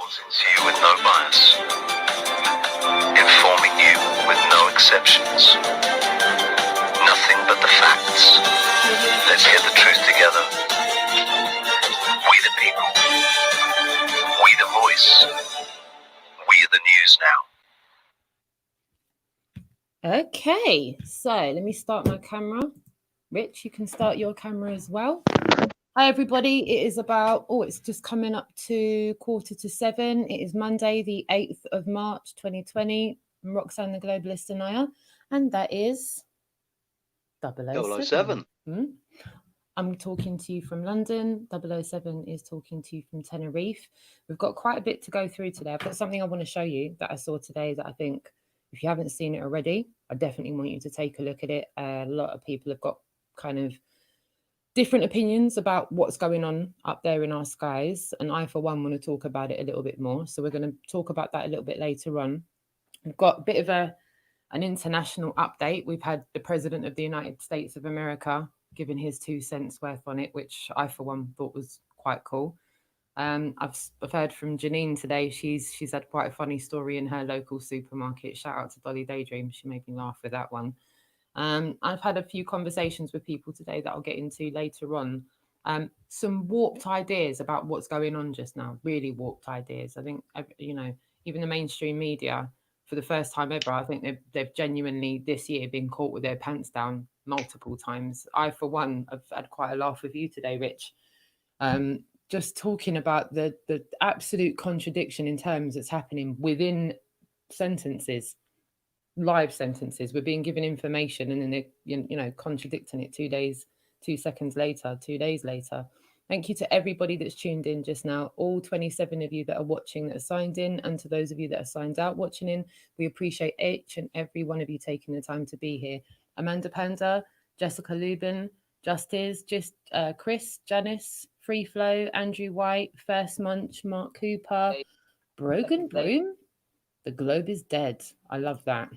Reporting to you with no bias, informing you with no exceptions. Nothing but the facts. Let's get the truth together. We the people. We the voice. We are the news now. Okay, so let me start my camera. Rich, you can start your camera as well. Hi, everybody. It is it's just coming up to 6:45. It is Monday, the 8th of March, 2020. I'm Roxanne, the Globalist Anaya, and that is 007. I'm talking to you from London. 007 is talking to you from Tenerife. We've got quite a bit to go through today. I've got something I want to show you that I saw today that I think, if you haven't seen it already, I definitely want you to take a look at it. A lot of people have got kind of different opinions about what's going on up there in our skies. And I, for one, want to talk about it a little bit more. So we're going to talk about that a little bit later on. We've got a bit of an international update. We've had the President of the United States of America giving his 2 cents worth on it, which I, for one, thought was quite cool. I've heard from Janine today. She's had quite a funny story in her local supermarket. Shout out to Dolly Daydream. She made me laugh with that one. I've had a few conversations with people today that I'll get into later on. Some warped ideas about what's going on just now, really warped ideas. I think, even the mainstream media, for the first time ever, I think they've genuinely this year been caught with their pants down multiple times. I, for one, have had quite a laugh with you today, Rich. Just talking about the absolute contradiction in terms that's happening within sentences. Live sentences. We're being given information and then they're contradicting it 2 seconds later, 2 days later. Thank you to everybody that's tuned in just now, all 27 of you that are watching that are signed in, and to those of you that are signed out watching in. We appreciate each and every one of you taking the time to be here. Amanda Panda, Jessica Lubin, Justice, Chris, Janice, Free Flow, Andrew White, First Munch, Mark Cooper, Brogan Broom. The globe is dead. I love that.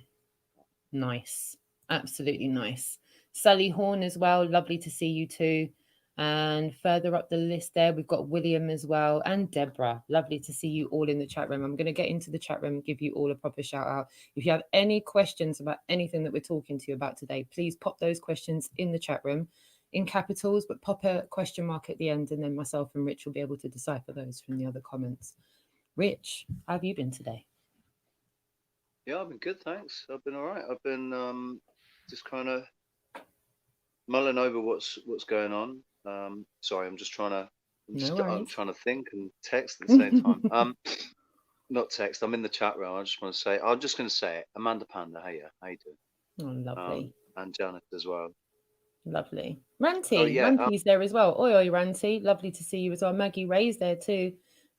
Nice. Absolutely nice. Sally Horn as well. Lovely to see you too. And further up the list there, we've got William as well, and Deborah. Lovely to see you all in the chat room. I'm going to get into the chat room and give you all a proper shout out. If you have any questions about anything that we're talking to you about today, please pop those questions in the chat room in capitals, but pop a question mark at the end, and then myself and Rich will be able to decipher those from the other comments. Rich, how have you been today? Yeah, I've been good, thanks. I've been all right. I've been just kind of mulling over what's going on. Sorry, I'm just trying to I'm trying to think and text at the same time. Not text. I'm in the chat room. I'm just going to say it. Amanda Panda, hey, how you doing? Oh, lovely. And Janet as well. Lovely. Ranty, Ranty's there as well. Oi, Ranty. Lovely to see you as well. Maggie Ray's there too.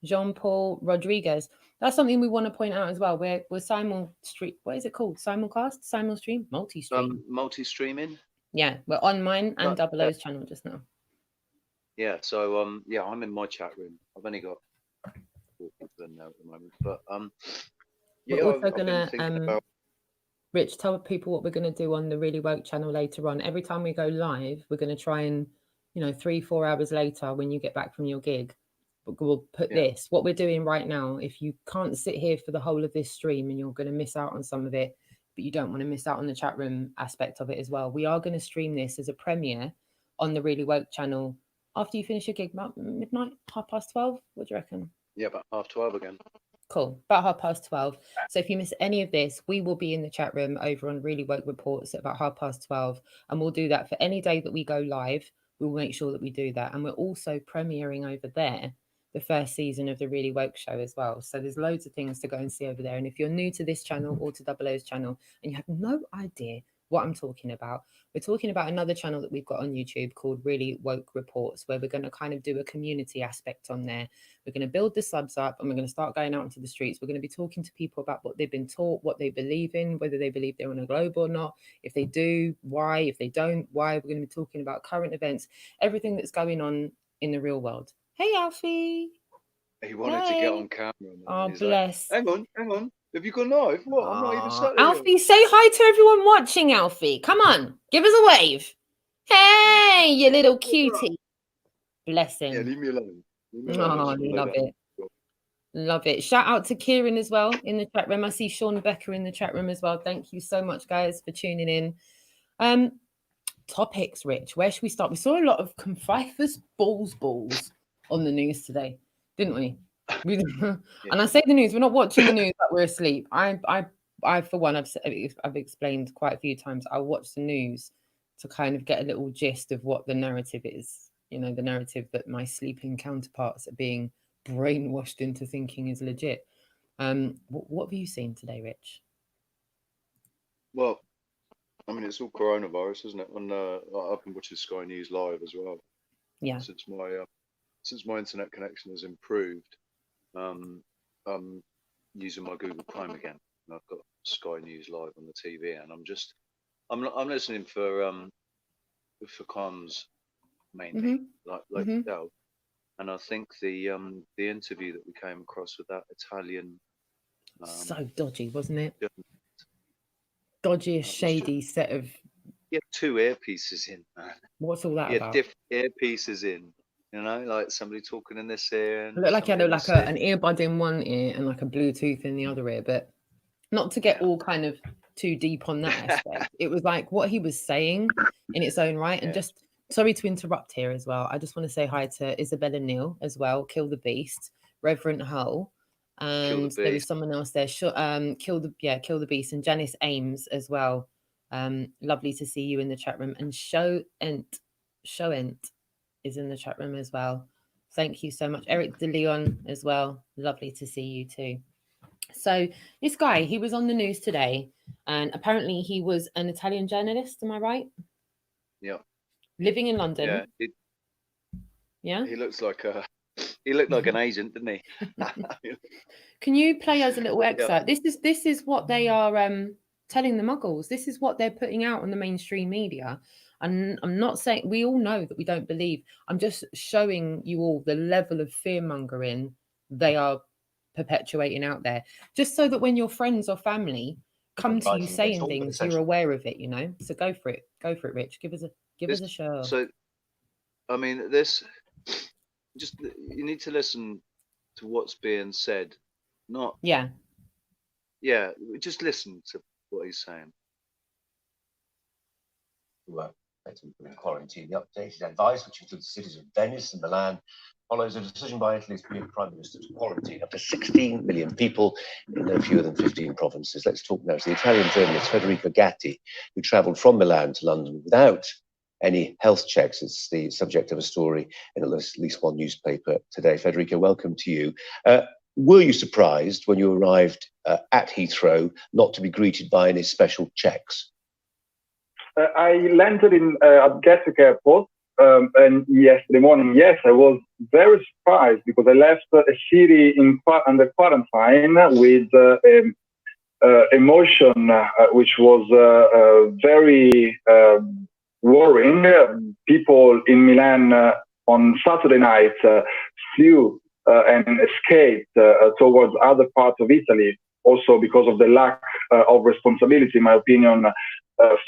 Jean-Paul Rodriguez. That's something we want to point out as well. We're simul-stream. What is it called? Simulcast? Simul-stream? Multi-stream. Multi-streaming. Yeah, we're on mine and Double O's channel just now. Yeah, so I'm in my chat room. I've only got 4 people in there at the moment, but we're also gonna Rich, tell people what we're gonna do on the Really Woke channel later on. Every time we go live, we're gonna try and 3-4 hours later when you get back from your gig, we'll put this. What we're doing right now, if you can't sit here for the whole of this stream and you're going to miss out on some of it, but you don't want to miss out on the chat room aspect of it as well, we are going to stream this as a premiere on the Really Woke channel after you finish your gig, about midnight, 12:30. What do you reckon? Yeah, about 12:30 again. Cool, about 12:30. So if you miss any of this, we will be in the chat room over on Really Woke Reports at about 12:30, and we'll do that for any day that we go live. We'll make sure that we do that, and we're also premiering over there the first season of the Really Woke show as well. So there's loads of things to go and see over there. And if you're new to this channel or to Double O's channel and you have no idea what I'm talking about, we're talking about another channel that we've got on YouTube called Really Woke Reports, where we're going to kind of do a community aspect on there. We're going to build the subs up and we're going to start going out into the streets. We're going to be talking to people about what they've been taught, what they believe in, whether they believe they're on a globe or not. If they do, why? If they don't, why? We're going to be talking about current events, everything that's going on in the real world. Hey, Alfie. He wanted to get on camera. Oh, bless. Like, hang on. Have you gone live? What? I'm not even sat there. Alfie, say hi to everyone watching, Alfie. Come on. Give us a wave. Hey, you little cutie. Bless him. Yeah, leave me alone. Oh, I love it. Love it. Shout out to Kieran as well in the chat room. I see Sean Becker in the chat room as well. Thank you so much, guys, for tuning in. Topics, Rich. Where should we start? We saw a lot of confifus balls on the news today, didn't we? And I say the news. We're not watching the news like we're asleep. I for one, I've explained quite a few times. I watch the news to kind of get a little gist of what the narrative is. You know, the narrative that my sleeping counterparts are being brainwashed into thinking is legit. What have you seen today, Rich? Well, I mean, it's all coronavirus, isn't it? And I've been watching Sky News live as well. Yeah. Since my internet connection has improved, I'm using my Google Chrome again, and I've got Sky News live on the TV, and I'm listening for comms mainly, like Dell. And I think the interview that we came across with that Italian, so dodgy, wasn't it? Dodgy, shady set of. You had 2 earpieces in, man. What's all that about? You had different earpieces in, you know, like somebody talking in this ear. And it looked like you had an earbud in one ear and like a Bluetooth in the other ear, but not to get all kind of too deep on that aspect. It was like what he was saying in its own right. And just sorry to interrupt here as well. I just want to say hi to Isabella Neal as well. Kill the Beast, Reverend Hull, and there was someone else there. Kill the Beast, and Janice Ames as well. Lovely to see you in the chat room. And Shoent is in the chat room as well. Thank you so much. Eric De Leon as well. Lovely to see you too. So this guy, he was on the news today, and apparently he was an Italian journalist. Am I right? Yeah. Living in London. Yeah. He looked like an agent, didn't he? Can you play us a little excerpt? Yeah. This is what they are telling the muggles. This is what they're putting out on the mainstream media. And I'm not saying, we all know that we don't believe. I'm just showing you all the level of fear-mongering they are perpetuating out there, just so that when your friends or family come to you saying things, you're aware of it, you know. So go for it, Rich. Give us a show. So, I mean, you need to listen to what's being said, not just listen to what he's saying. In quarantine. The updated advice, which includes the cities of Venice and Milan, follows a decision by Italy's Prime Minister to quarantine up to 16 million people in no fewer than 15 provinces. Let's talk now to the Italian journalist Federico Gatti, who travelled from Milan to London without any health checks. It's the subject of a story in at least one newspaper today. Federico, welcome to you. Were you surprised when you arrived at Heathrow not to be greeted by any special checks? I landed at Gatwick Airport, and yesterday morning, yes, I was very surprised because I left a city under quarantine with emotion, which was very worrying. People in Milan on Saturday night flew and escaped towards other parts of Italy, also because of the lack of responsibility, in my opinion,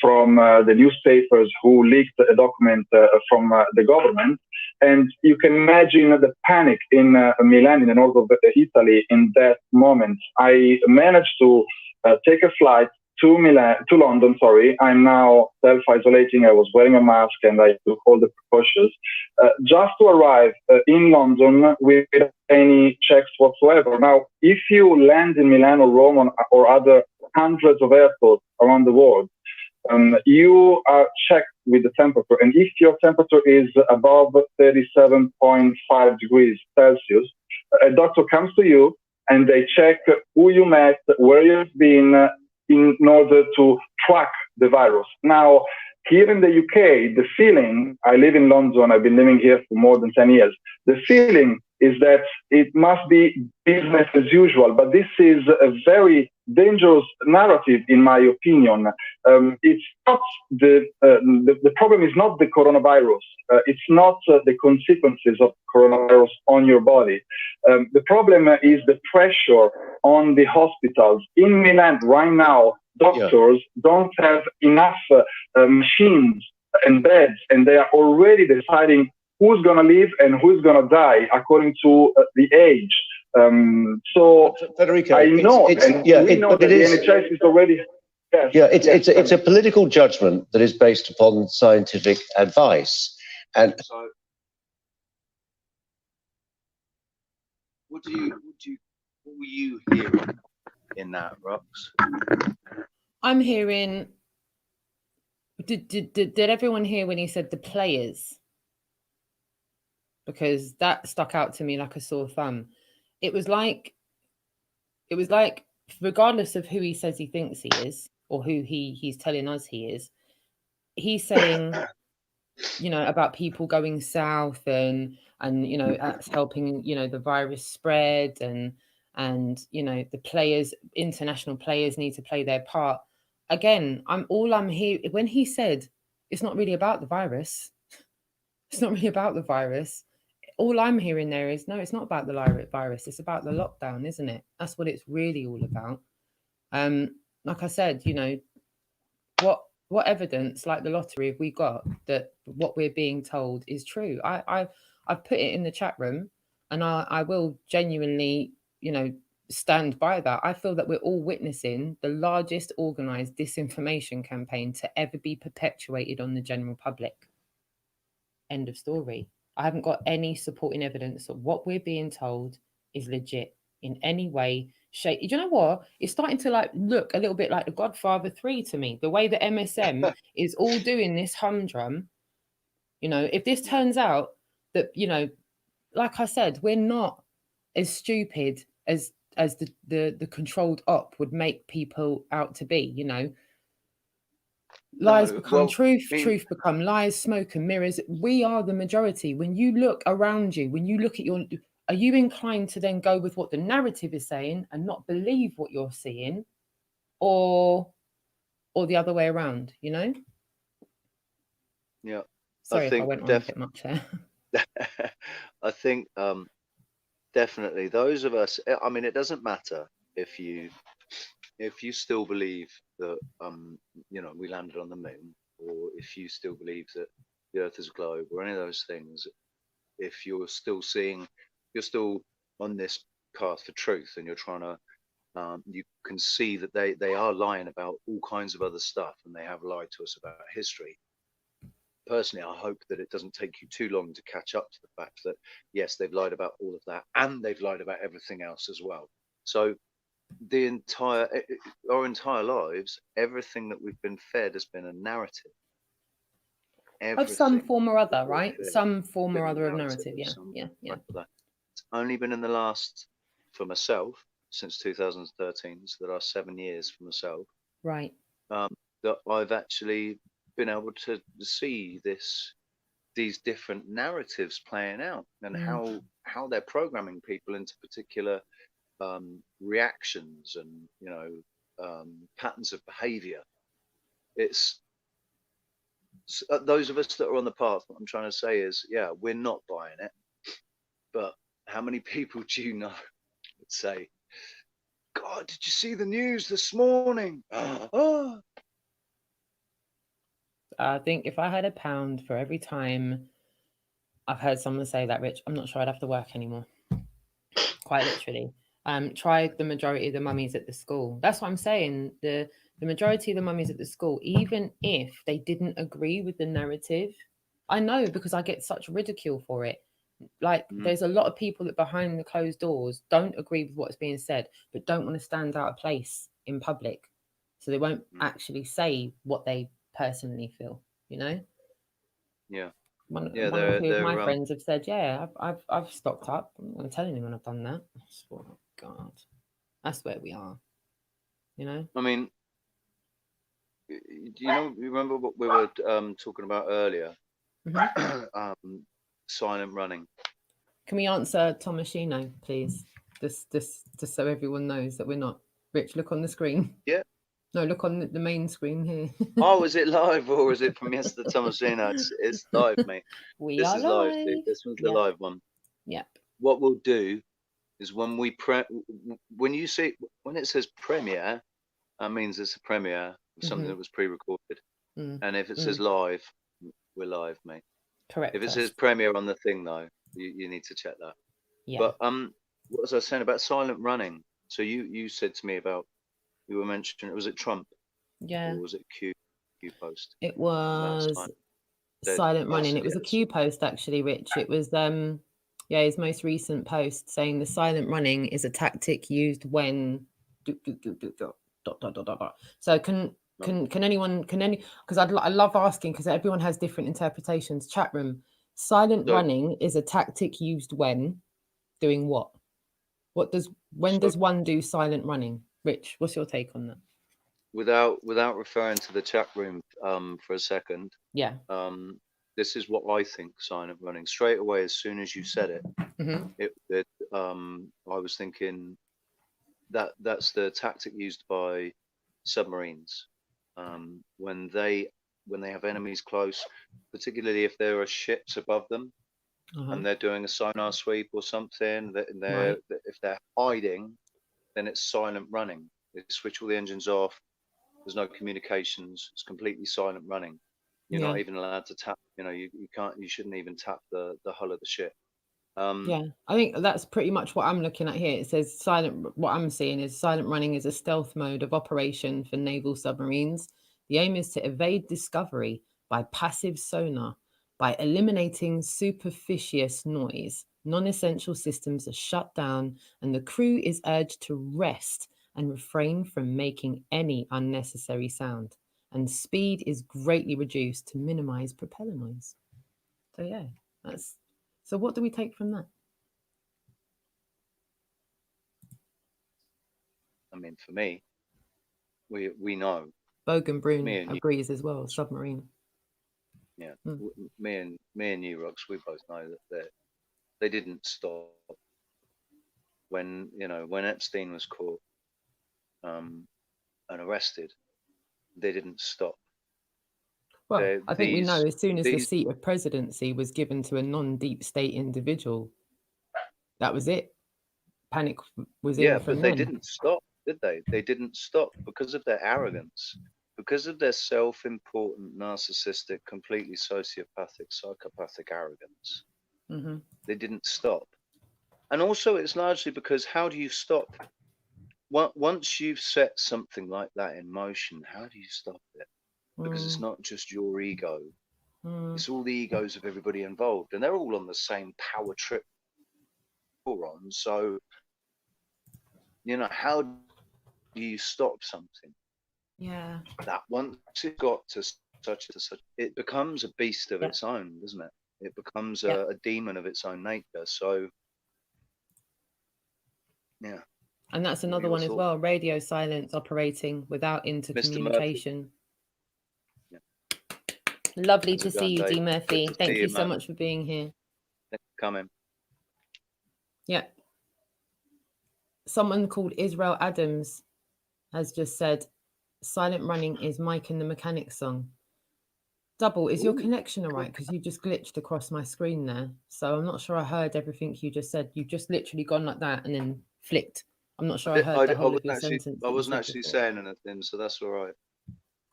from the newspapers who leaked a document from the government. And you can imagine the panic in Milan, in the north of Italy, in that moment. I managed to take a flight to London. I'm now self-isolating. I was wearing a mask and I took all the precautions just to arrive in London without any checks whatsoever. Now, if you land in Milan or Rome or other hundreds of airports around the world, you are checked with the temperature. And if your temperature is above 37.5 degrees Celsius, a doctor comes to you and they check who you met, where you've been, in order to track the virus. Now, here in the UK, the feeling, I live in London, I've been living here for more than 10 years, the feeling is that it must be business as usual, but this is a very dangerous narrative, in my opinion. It's not the problem is not the coronavirus. It's not the consequences of coronavirus on your body. The problem is the pressure on the hospitals. In Milan right now, doctors don't have enough machines and beds, and they are already deciding who's going to live and who's going to die according to the age So Federico, I know, we know that the NHS is already. It's a political judgment that is based upon scientific advice, and so. What were you hearing in that, Rox? I'm hearing. Did everyone hear when he said the players? Because that stuck out to me like a sore thumb. It was like, regardless of who he says he thinks he is, or who he's telling us he is, he's saying, you know, about people going south and you know, that's helping, you know, the virus spread, and you know, the players, international players need to play their part. Again, I'm here when he said it's not really about the virus. It's not really about the virus. All I'm hearing there is, no, it's not about the virus. It's about the lockdown, isn't it? That's what it's really all about. Like I said, you know, what evidence, like the lottery, have we got that what we're being told is true? I've put it in the chat room, and I will genuinely, you know, stand by that. I feel that we're all witnessing the largest organized disinformation campaign to ever be perpetuated on the general public. End of story. I haven't got any supporting evidence that what we're being told is legit in any way, shape. You know what? It's starting to like look a little bit like The Godfather 3 to me. The way that MSM is all doing this humdrum. You know, if this turns out that, you know, like I said, we're not as stupid as the controlled op would make people out to be, you know. Lies become truth, truth become lies, smoke and mirrors. We are the majority. When you look around you, when you look at are you inclined to then go with what the narrative is saying and not believe what you're seeing, or the other way around, you know? Yeah. Sorry if I went on a bit much there. I think definitely those of us, I mean, it doesn't matter if you still believe that you know, we landed on the moon, or if you still believe that the earth is a globe, or any of those things. If you're still on this path for truth, and you're trying to you can see that they are lying about all kinds of other stuff, and they have lied to us about history. Personally, I hope that it doesn't take you too long to catch up to the fact that yes, they've lied about all of that, and they've lied about everything else as well. So our entire lives, everything that we've been fed has been a narrative. Of some form or other, right? Some form or other of narrative, yeah. It's only been in the last, for myself, since 2013, so the last 7 years for myself, right, that I've actually been able to see these different narratives playing out, and how they're programming people into particular reactions and, you know, patterns of behavior. It's those of us that are on the path. What I'm trying to say is, yeah, we're not buying it, but how many people do you know that say, God, did you see the news this morning? Oh. I think if I had £1 for every time I've heard someone say that, Rich, I'm not sure I'd have to work anymore. Quite literally. Try the majority of the mummies at the school. That's what I'm saying. The majority of the mummies at the school, even if they didn't agree with the narrative, I know because I get such ridicule for it. Like there's a lot of people that behind the closed doors don't agree with what's being said, but don't want to stand out of place in public. So they won't actually say what they personally feel, you know? Yeah. One or two of my friends have said, yeah, I've stocked up. I'm not going to tell anyone I've done that. Oh, God. That's where we are, you know? I mean, you remember what we were talking about earlier? Silent running. Can we answer Tomashino, please? Just so everyone knows that we're not. Rich, look on the screen. Yeah. No, look on the main screen here. Oh, is it live or is it from yesterday, Tomashino? It's live, mate. This is live, dude. This one's the live one. Yep. What we'll do is when it says premiere, that means it's a premiere of something that was pre-recorded. And if it says live, we're live, mate. Correct. If it says premiere on the thing, though, you need to check that. Yeah. But what was I saying about silent running? So you said to me about, you were mentioning, was it Trump Yeah, or was it Q post? it was silent running. It was a Q post actually, Rich. It was his most recent post saying the silent running is a tactic used when So can anyone because I love asking because everyone has different interpretations. Chat room. Silent running is a tactic used when doing what? Does one do silent running? Rich, what's your take on that? Without referring to the chat room for a second. Yeah. This is what I think silent running. Straight away, as soon as you said it, I was thinking that's the tactic used by submarines when they have enemies close, particularly if there are ships above them and they're doing a sonar sweep or something. If they're hiding, then it's silent running. They switch all the engines off. There's no communications. It's completely silent running. You're not even allowed to tap. You can't. You shouldn't even tap the hull of the ship. I think that's pretty much what I'm looking at here. It says silent. What I'm seeing is silent running is a stealth mode of operation for naval submarines. The aim is to evade discovery by passive sonar, by eliminating superficious noise. Non-essential systems are shut down, and the crew is urged to rest and refrain from making any unnecessary sound. And speed is greatly reduced to minimize propeller noise. So yeah, that's. So what do we take from that? I mean, for me, we know. Bogan Brune agrees as well. Submarine. Yeah, me and you, Rox, we both know that they didn't stop when Epstein was caught and arrested. They didn't stop. Well, I think we know as soon as the seat of presidency was given to a non-deep state individual, that was it. Panic was in from but they didn't stop, did they? They didn't stop because of their arrogance, because of their self-important, narcissistic, completely sociopathic, psychopathic arrogance. They didn't stop. And also it's largely because how do you stop? Once you've set something like that in motion, how do you stop it? Because it's not just your ego. It's all the egos of everybody involved. And they're all on the same power trip you're on. So, how do you stop something? Yeah. That once it got to such, it becomes a beast of its own, doesn't it? It becomes a demon of its own nature. So, yeah. And that's another one as well. Radio silence operating without intercommunication. Yeah. Lovely to see you, D. Murphy. Thank you so much for being here. Thanks for coming. Yeah. Someone called Israel Adams has just said, silent running is Mike and the Mechanics song. Double, is your connection all right? Because you just glitched across my screen there. So I'm not sure I heard everything you just said. You've just literally gone like that and then flicked. I'm not sure I heard the whole of your sentence. I wasn't actually saying anything, so that's all right.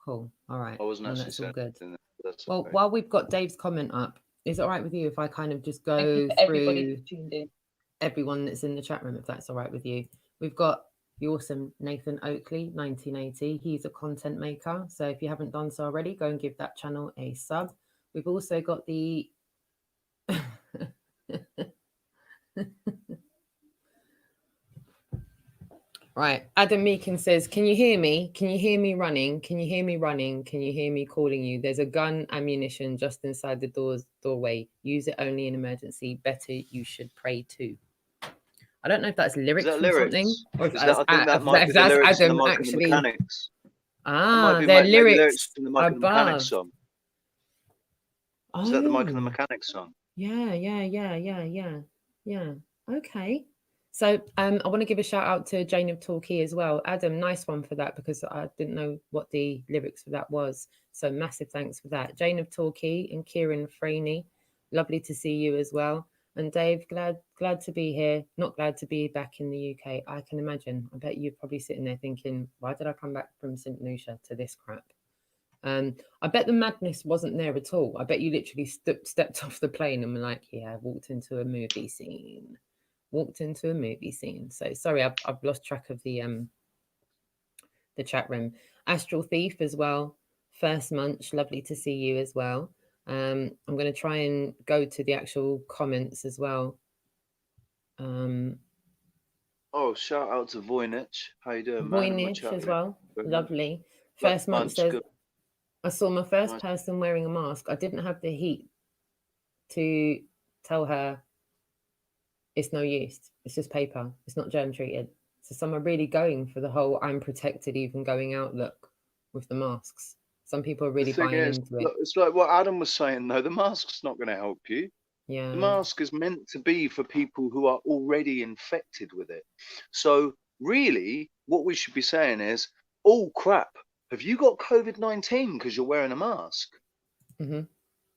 Cool. All right. I wasn't actually saying anything. Well, while we've got Dave's comment up, is it all right with you if I kind of just go through everyone that's in the chat room, if that's all right with you? We've got the awesome Nathan Oakley, 1980. He's a content maker. So if you haven't done so already, go and give that channel a sub. We've also got the... Right. Adam Meakin says, can you hear me? Can you hear me running? Can you hear me running? Can you hear me calling you? There's a gun ammunition just inside the doorway. Use it only in emergency. Better you should pray too. I don't know if that's lyrics from something. Or if that's Adam actually. They're lyrics from the Mike and the Mechanics song. Is that the Mike and the Mechanics song? Yeah. Okay. So I want to give a shout out to Jane of Torquay as well. Adam, nice one for that, because I didn't know what the lyrics for that was. So massive thanks for that. Jane of Torquay and Kieran Franey, lovely to see you as well. And Dave, glad to be here. Not glad to be back in the UK. I can imagine. I bet you're probably sitting there thinking, why did I come back from St. Lucia to this crap? I bet the madness wasn't there at all. I bet you literally stepped off the plane and were like, yeah, I walked into a movie scene. walked into a movie scene. So sorry, I've lost track of the chat room. Astral Thief as well. First Munch, lovely to see you as well. I'm going to try and go to the actual comments as well. Oh, shout out to Voynich. How you doing, man? Voynich as well. Lovely. First Munch Munch, says, good. I saw my first Nice. person wearing a mask. I didn't have the heat to tell her it's no use. It's just paper. It's not germ treated. So some are really going for the whole I'm protected even going out look with the masks. Some people are really buying into it. Look, it's like what Adam was saying, though. The mask's not going to help you. Yeah. The mask is meant to be for people who are already infected with it. So really, what we should be saying is, oh, crap, have you got COVID-19 because you're wearing a mask? Mm-hmm.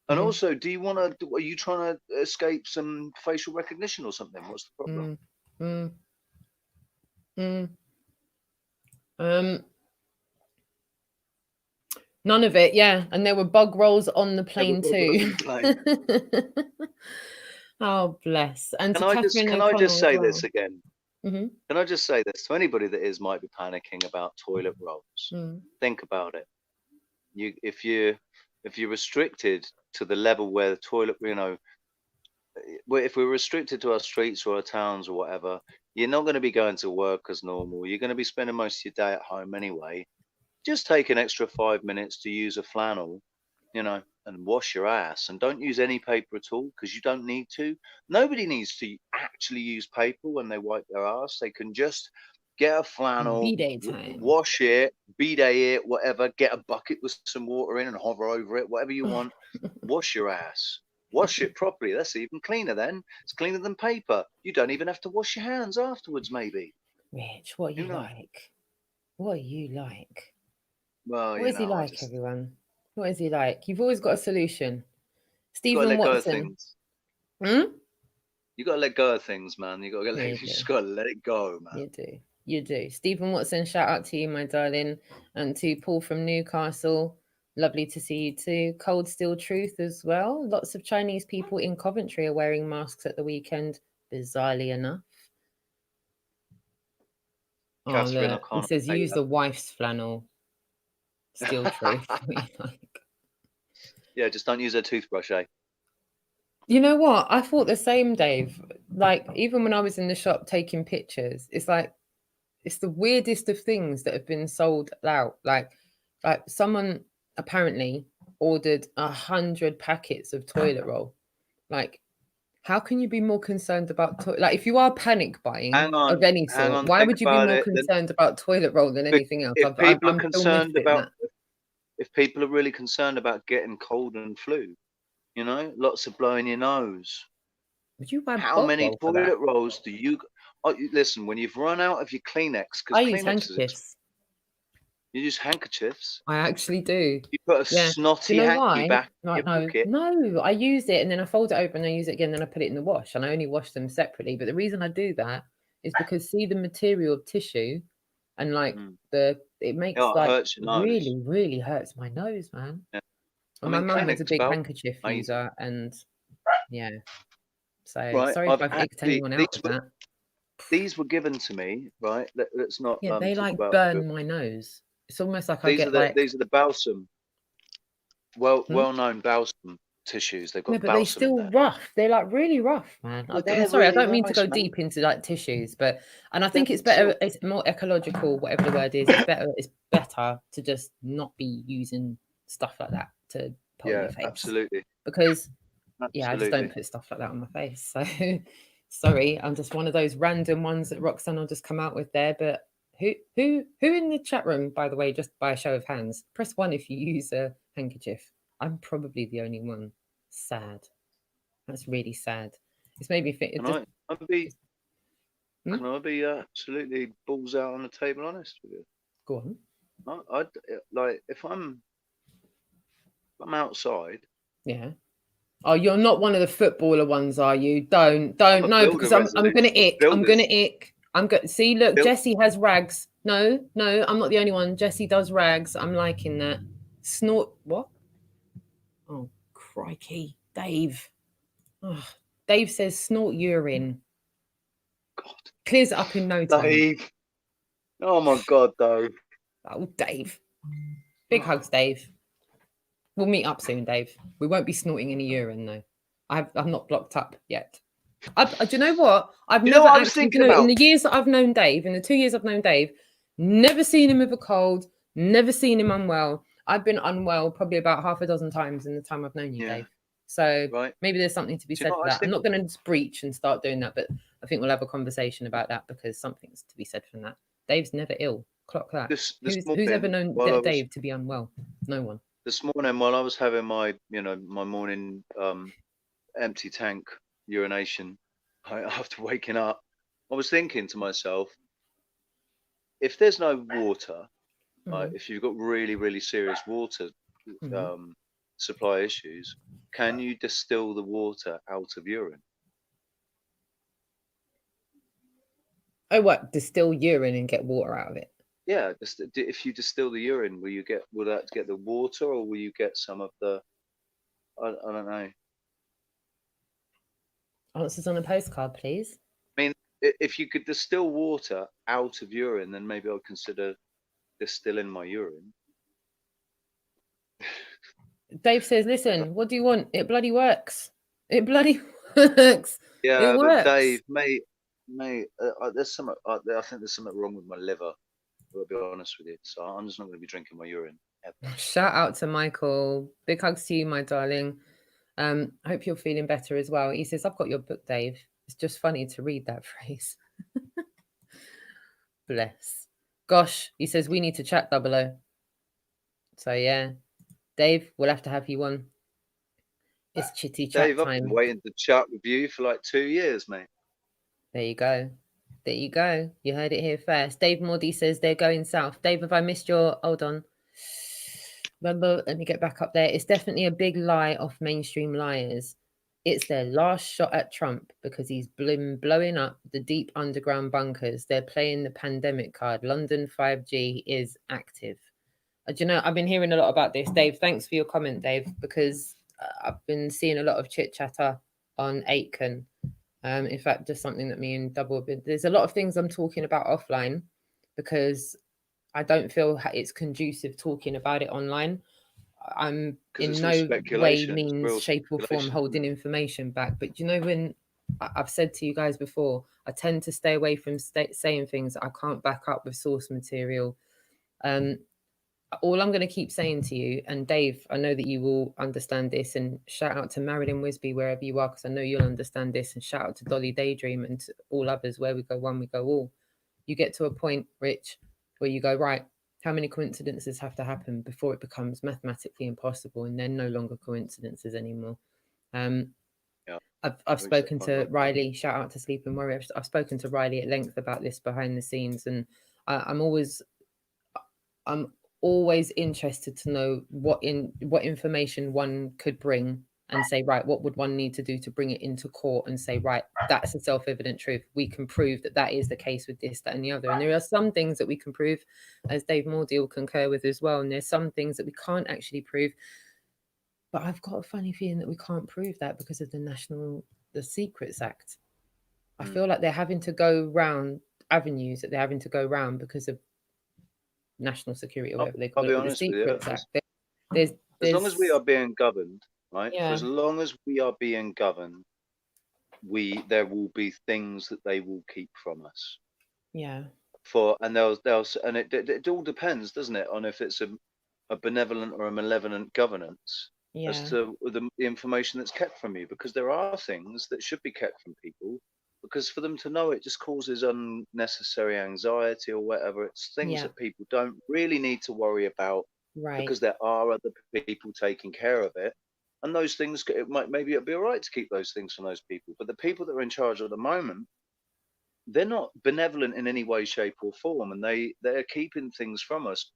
And also, are you trying to escape some facial recognition or something? What's the problem? None of it, yeah. And there were bug rolls on the plane too. Oh, bless. And can I just say this again? Mm-hmm. Can I just say this to anybody that might be panicking about toilet rolls? Think about it. If you're restricted to the level where the toilet, if we're restricted to our streets or our towns or whatever, you're not going to be going to work as normal. You're going to be spending most of your day at home anyway. Just take an extra 5 minutes to use a flannel, and wash your ass, and don't use any paper at all because you don't need to. Nobody needs to actually use paper when they wipe their ass. They can just get a flannel, bidet time, wash it, bidet it, whatever. Get a bucket with some water in and hover over it, whatever you want. Wash your ass. Wash it properly. That's even cleaner then. It's cleaner than paper. You don't even have to wash your hands afterwards, maybe. Rich, what are you like? What are you like? Well, what is he like, everyone? What is he like? You've always got a solution. Stephen Watson. You got to let go of things, man. You just got to let it go, man. You do. Stephen Watson, shout out to you, my darling. And to Paul from Newcastle. Lovely to see you too. Cold Steel Truth as well. Lots of Chinese people in Coventry are wearing masks at the weekend, bizarrely enough. Catherine, look, he says use the wife's flannel. Steel Truth. Yeah, just don't use a toothbrush, eh? You know what? I thought the same, Dave. Like, even when I was in the shop taking pictures, it's like, it's the weirdest of things that have been sold out. Like someone apparently ordered 100 packets of toilet roll. Like, how can you be more concerned about like if you are panic buying of any sort, why would you be more concerned about toilet roll than anything else? If people are really concerned about getting cold and flu, lots of blowing your nose. Would you buy how many toilet rolls do you? Oh, listen, when you've run out of your Kleenex, because I use handkerchiefs. You use handkerchiefs? I actually do. You put a snotty hanky back in your pocket? No, I use it and then I fold it open and I use it again, then I put it in the wash, and I only wash them separately. But the reason I do that is because see the material of tissue and like it makes really, really hurts my nose, man. Yeah. And my mum was a big handkerchief user, and yeah. So sorry if I've icked anyone out with that. These were given to me, right? Let's not. Yeah, they like burn my nose. It's almost like these are the balsam. Well-known balsam tissues. They've got. No, but they're still rough. They're like really rough, man. I'm sorry, I don't mean to go deep into like tissues, and I think it's better. It's more ecological, whatever the word is. It's better to just not be using stuff like that to put on your face. Absolutely. Because I just don't put stuff like that on my face. So sorry, I'm just one of those random ones that Roxanne will just come out with there. But who in the chat room, by the way, just by a show of hands, press 1 if you use a handkerchief. I'm probably the only one. Sad. That's really sad. It's made me think. Can I be absolutely balls out on the table honest with you? Go on. I'd like if I'm outside. Yeah. Oh, you're not one of the footballer ones, are you? Don't no, because I'm gonna ick. I'm gonna ick. See, look, Jessie has rags. No, I'm not the only one. Jessie does rags. I'm liking that. Snort what? Oh, crikey. Dave. Oh, Dave says snort urine. Clears it up in no time. Dave. Oh my God, Dave. Oh, Dave. Big hugs, Dave. We'll meet up soon, Dave. We won't be snorting any urine, though. I'm not blocked up yet. Do you know what? I've You know never what I was actually, thinking in about? the years that I've known Dave, in the 2 years I've known Dave, never seen him with a cold, never seen him unwell. I've been unwell probably about half a dozen times in the time I've known you, Yeah. Dave. So Right. maybe there's something to be Do you said know for what I was that. I'm not thinking? going to breach and start doing that, but I think we'll have a conversation about that because something's to be said from that. Dave's never ill. Clock that. This Who's morning, ever known while I was, Dave to be unwell? No one. this morning, while I was having my, my morning empty tank urination after waking up, I was thinking to myself, if there's no water, if you've got really, really serious water supply issues, can you distill the water out of urine? Oh, what? Distill urine and get water out of it? Yeah, if you distill the urine, will that get the water, or will you get some of the? I don't know. Answers on a postcard, please. I mean, if you could distill water out of urine, then maybe I'll consider distilling my urine. Dave says, listen, what do you want? It bloody works. It bloody works. Yeah, it works. But Dave, mate, there's something. I think there's something wrong with my liver. I'll be honest with you. So I'm just not going to be drinking my urine ever. Shout out to Michael. Big hugs to you, my darling. I hope you're feeling better as well. He says, I've got your book, Dave. It's just funny to read that phrase. Bless. Gosh, he says, we need to chat, 00. So, yeah. Dave, we'll have to have you on. It's chitty chat Dave, time. I've been waiting to chat with you for like 2 years, mate. There you go. There you go. You heard it here first. Dave Mordy says they're going south. Dave, have I missed your... Hold on. Let me get back up there. It's definitely a big lie off mainstream liars. It's their last shot at Trump because he's blowing up the deep underground bunkers. They're playing the pandemic card. London 5G is active. Do you know, I've been hearing a lot about this, Dave. Thanks for your comment, Dave, because I've been seeing a lot of chit chatter on Aitken. In fact, just something that me and Double have been, there's a lot of things I'm talking about offline because I don't feel it's conducive talking about it online. I'm in no way, means, shape or form holding information back. But you know, when I've said to you guys before, I tend to stay away from saying things that I can't back up with source material. All I'm going to keep saying to you, and Dave, I know that you will understand this, and shout out to Marilyn Wisby wherever you are, because I know you'll understand this, and shout out to Dolly Daydream and to all others. Where we go one, we go all. You get to a point, Rich, where you go, right, how many coincidences have to happen before it becomes mathematically impossible, and they're no longer coincidences anymore. I've spoken to Riley, shout out to Sleeping Warrior. I've spoken to Riley at length about this behind the scenes, and I'm always interested to know what information one could bring and say, right, what would one need to do to bring it into court and say, right, that's a self-evident truth. We can prove that that is the case with this, that, and the other. And there are some things that we can prove, as Dave Mordy will concur with as well. And there's some things that we can't actually prove. But I've got a funny feeling that we can't prove that because of the Secrets Act. I feel like they're having to go round avenues that they're having to go round because of national security or whatever they call it, the Secrets Act. As long as we are being governed, right? Yeah. For as long as we are being governed, there will be things that they will keep from us. Yeah. And it all depends, doesn't it, on if it's a benevolent or a malevolent governance as to the information that's kept from you, because there are things that should be kept from people. Because for them to know it just causes unnecessary anxiety or whatever. It's things that people don't really need to worry about, because there are other people taking care of it. And those things, maybe it'd be all right to keep those things from those people. But the people that are in charge at the moment, they're not benevolent in any way, shape or form. And they're keeping things from us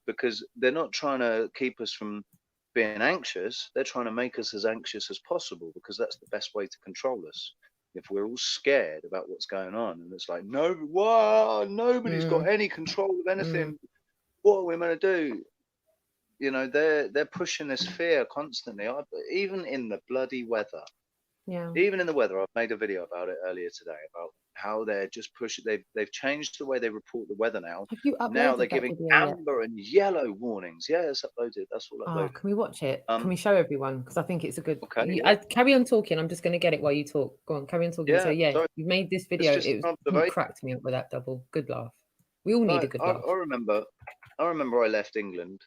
because they're not trying to keep us from being anxious. They're trying to make us as anxious as possible, because that's the best way to control us. If we're all scared about what's going on, and it's like, nobody's got any control of anything. What are we going to do? You know, they're pushing this fear constantly, even in the bloody weather. Yeah. Even in the weather. I've made a video about it earlier today, about how they're just pushing. They've changed the way they report the weather now. Have you Now uploaded they're that giving video yet? amber and yellow warnings. Yeah, it's uploaded. That's all Oh, uploaded. can we watch it? Can we show everyone? Because I think it's a good. Okay. I carry on talking. I'm just going to get it while you talk. Go on, carry on talking. Yeah, So yeah, sorry. you made this video. It's just It an observation. cracked me up with that double. Good laugh. We all need a good laugh. I remember I left England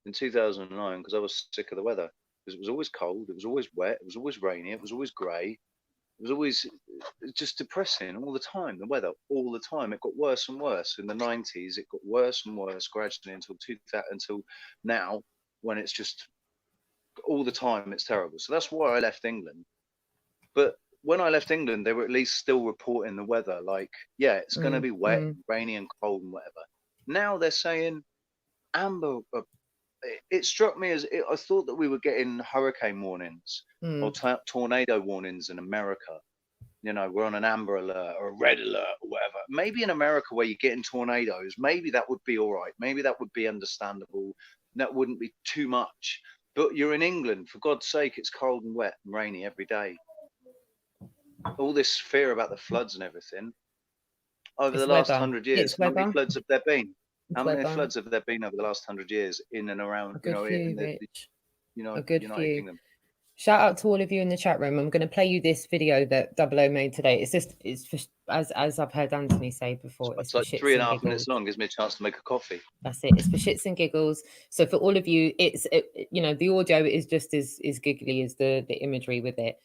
in 2009 because I was sick of the weather. Because it was always cold, it was always wet, it was always rainy, it was always grey, it was always just depressing all the time. The weather all the time. It got worse and worse. In the 90s, it got worse and worse gradually until now, when it's just all the time. It's terrible. So that's why I left England. But when I left England, they were at least still reporting the weather. Like, yeah, it's going to be wet, rainy, and cold, and whatever. Now they're saying amber. It struck me as I thought that we were getting hurricane warnings or tornado warnings in America. You know, we're on an amber alert or a red alert or whatever. Maybe in America where you're getting tornadoes, maybe that would be all right. Maybe that would be understandable. That wouldn't be too much. But you're in England, for God's sake, it's cold and wet and rainy every day. All this fear about the floods and everything. Over the last 100 years, how many floods have there been? How many floods have there been over the last 100 years in and around, in the United Kingdom? Shout out to all of you in the chat room. I'm going to play you this video that 00 made today. It's for, as I've heard Anthony say before. It's like 3.5 minutes long. Gives me a chance to make a coffee. That's it. It's for shits and giggles. So for all of you, the audio is just as giggly as the imagery with it.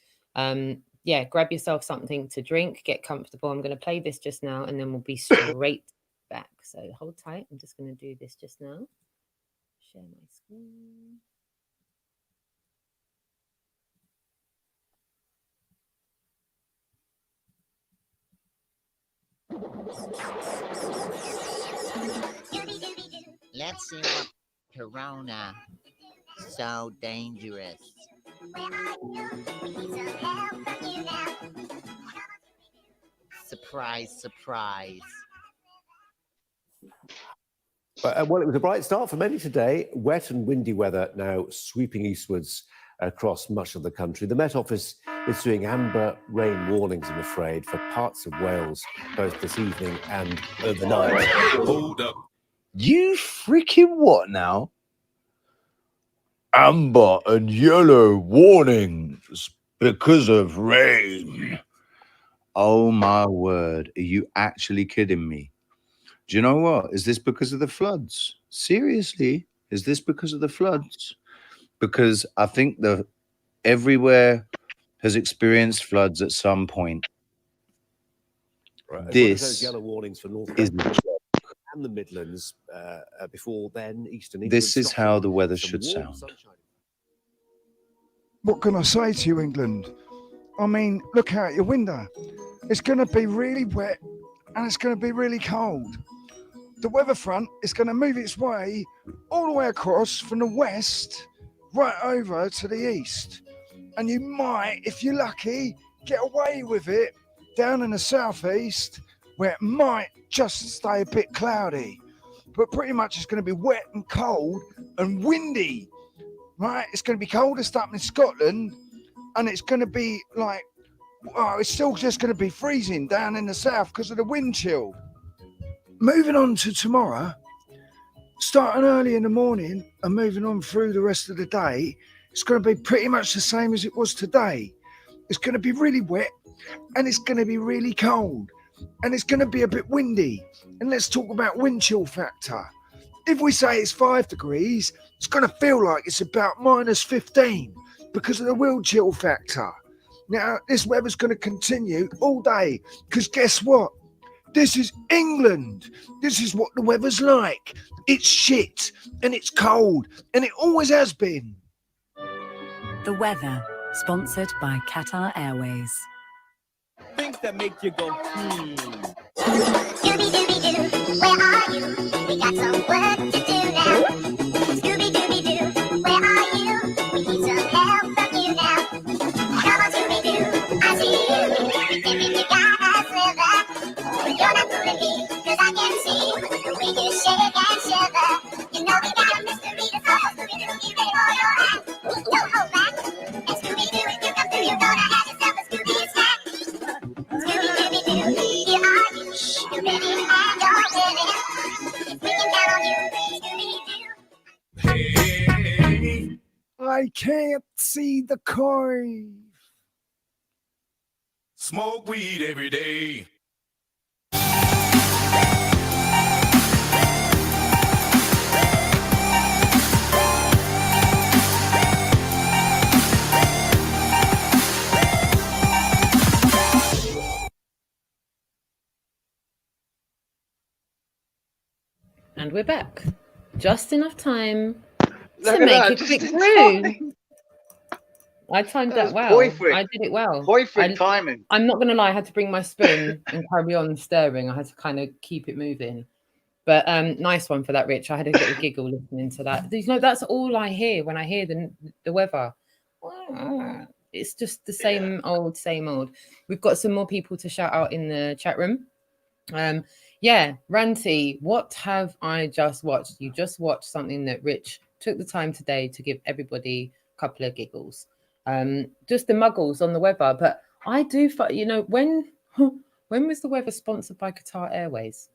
Yeah, grab yourself something to drink, get comfortable. I'm going to play this just now, and then we'll be straight back. So hold tight. I'm just going to do this just now. Share my screen. Let's see what Corona so dangerous. Surprise, surprise. Well, it was a bright start for many today. Wet and windy weather now sweeping eastwards across much of the country. The Met Office is doing amber rain warnings, I'm afraid, for parts of Wales, both this evening and overnight. Hold up. You freaking what now? Amber and yellow warnings because of rain. Oh my word. Are you actually kidding me? Do you know what? Is this because of the floods? Seriously? Is this because of the floods? Because I think everywhere has experienced floods at some point. Right. This yellow warnings for North is and the Midlands. Before then, Eastern England. This is how the weather should sound. What can I say to you, England? I mean, look out your window. It's going to be really wet and it's going to be really cold. The weather front is going to move its way all the way across from the west right over to the east. And you might, if you're lucky, get away with it down in the southeast where it might just stay a bit cloudy. But pretty much it's going to be wet and cold and windy, right? It's going to be coldest up in Scotland and it's going to be like, it's still just going to be freezing down in the south because of the wind chill. Moving on to tomorrow, starting early in the morning and moving on through the rest of the day, it's going to be pretty much the same as it was today. It's going to be really wet and it's going to be really cold and it's going to be a bit windy. And let's talk about wind chill factor. If we say it's 5 degrees, it's going to feel like it's about -15 because of the wind chill factor. Now, this weather's going to continue all day because guess what? This is England. This is what the weather's like. It's shit and it's cold and it always has been. The weather, sponsored by Qatar Airways. Things that make you go, Scooby-Dooby-Doo, where are you? We got some work to do now. Scooby-Dooby-Doo, where are you? We need some help from you now. Come on, Scooby-Doo, I see you. Thinking you got us with that. But you're not fooling me, 'cause I can see the way you shake and shiver. You know we got a mystery to solve. Scooby-Doo, get ready for your hand. Don't hold back. And Scooby-Doo, if you come through, you're gonna have yourself a Scooby snack. Scooby-Dooby-Doo, too many and you're winning. We can count on you, Scooby-Doo. I can't see the coin. Smoke weed every day. And we're back. Just enough time Look to at make that, a just quick in brew. time. I timed That that was well. perfect. I did it well. Perfect timing. I'm not going to lie. I had to bring my spoon and carry on stirring. I had to kind of keep it moving. But nice one for that, Rich. I had a little giggle listening to that. You know, that's all I hear when I hear the weather. It's just the same old, same old. We've got some more people to shout out in the chat room. Yeah, Ranty, what have I just watched? You just watched something that Rich took the time today to give everybody a couple of giggles. Just the muggles on the weather. But I do, you know, when was the weather sponsored by Qatar Airways?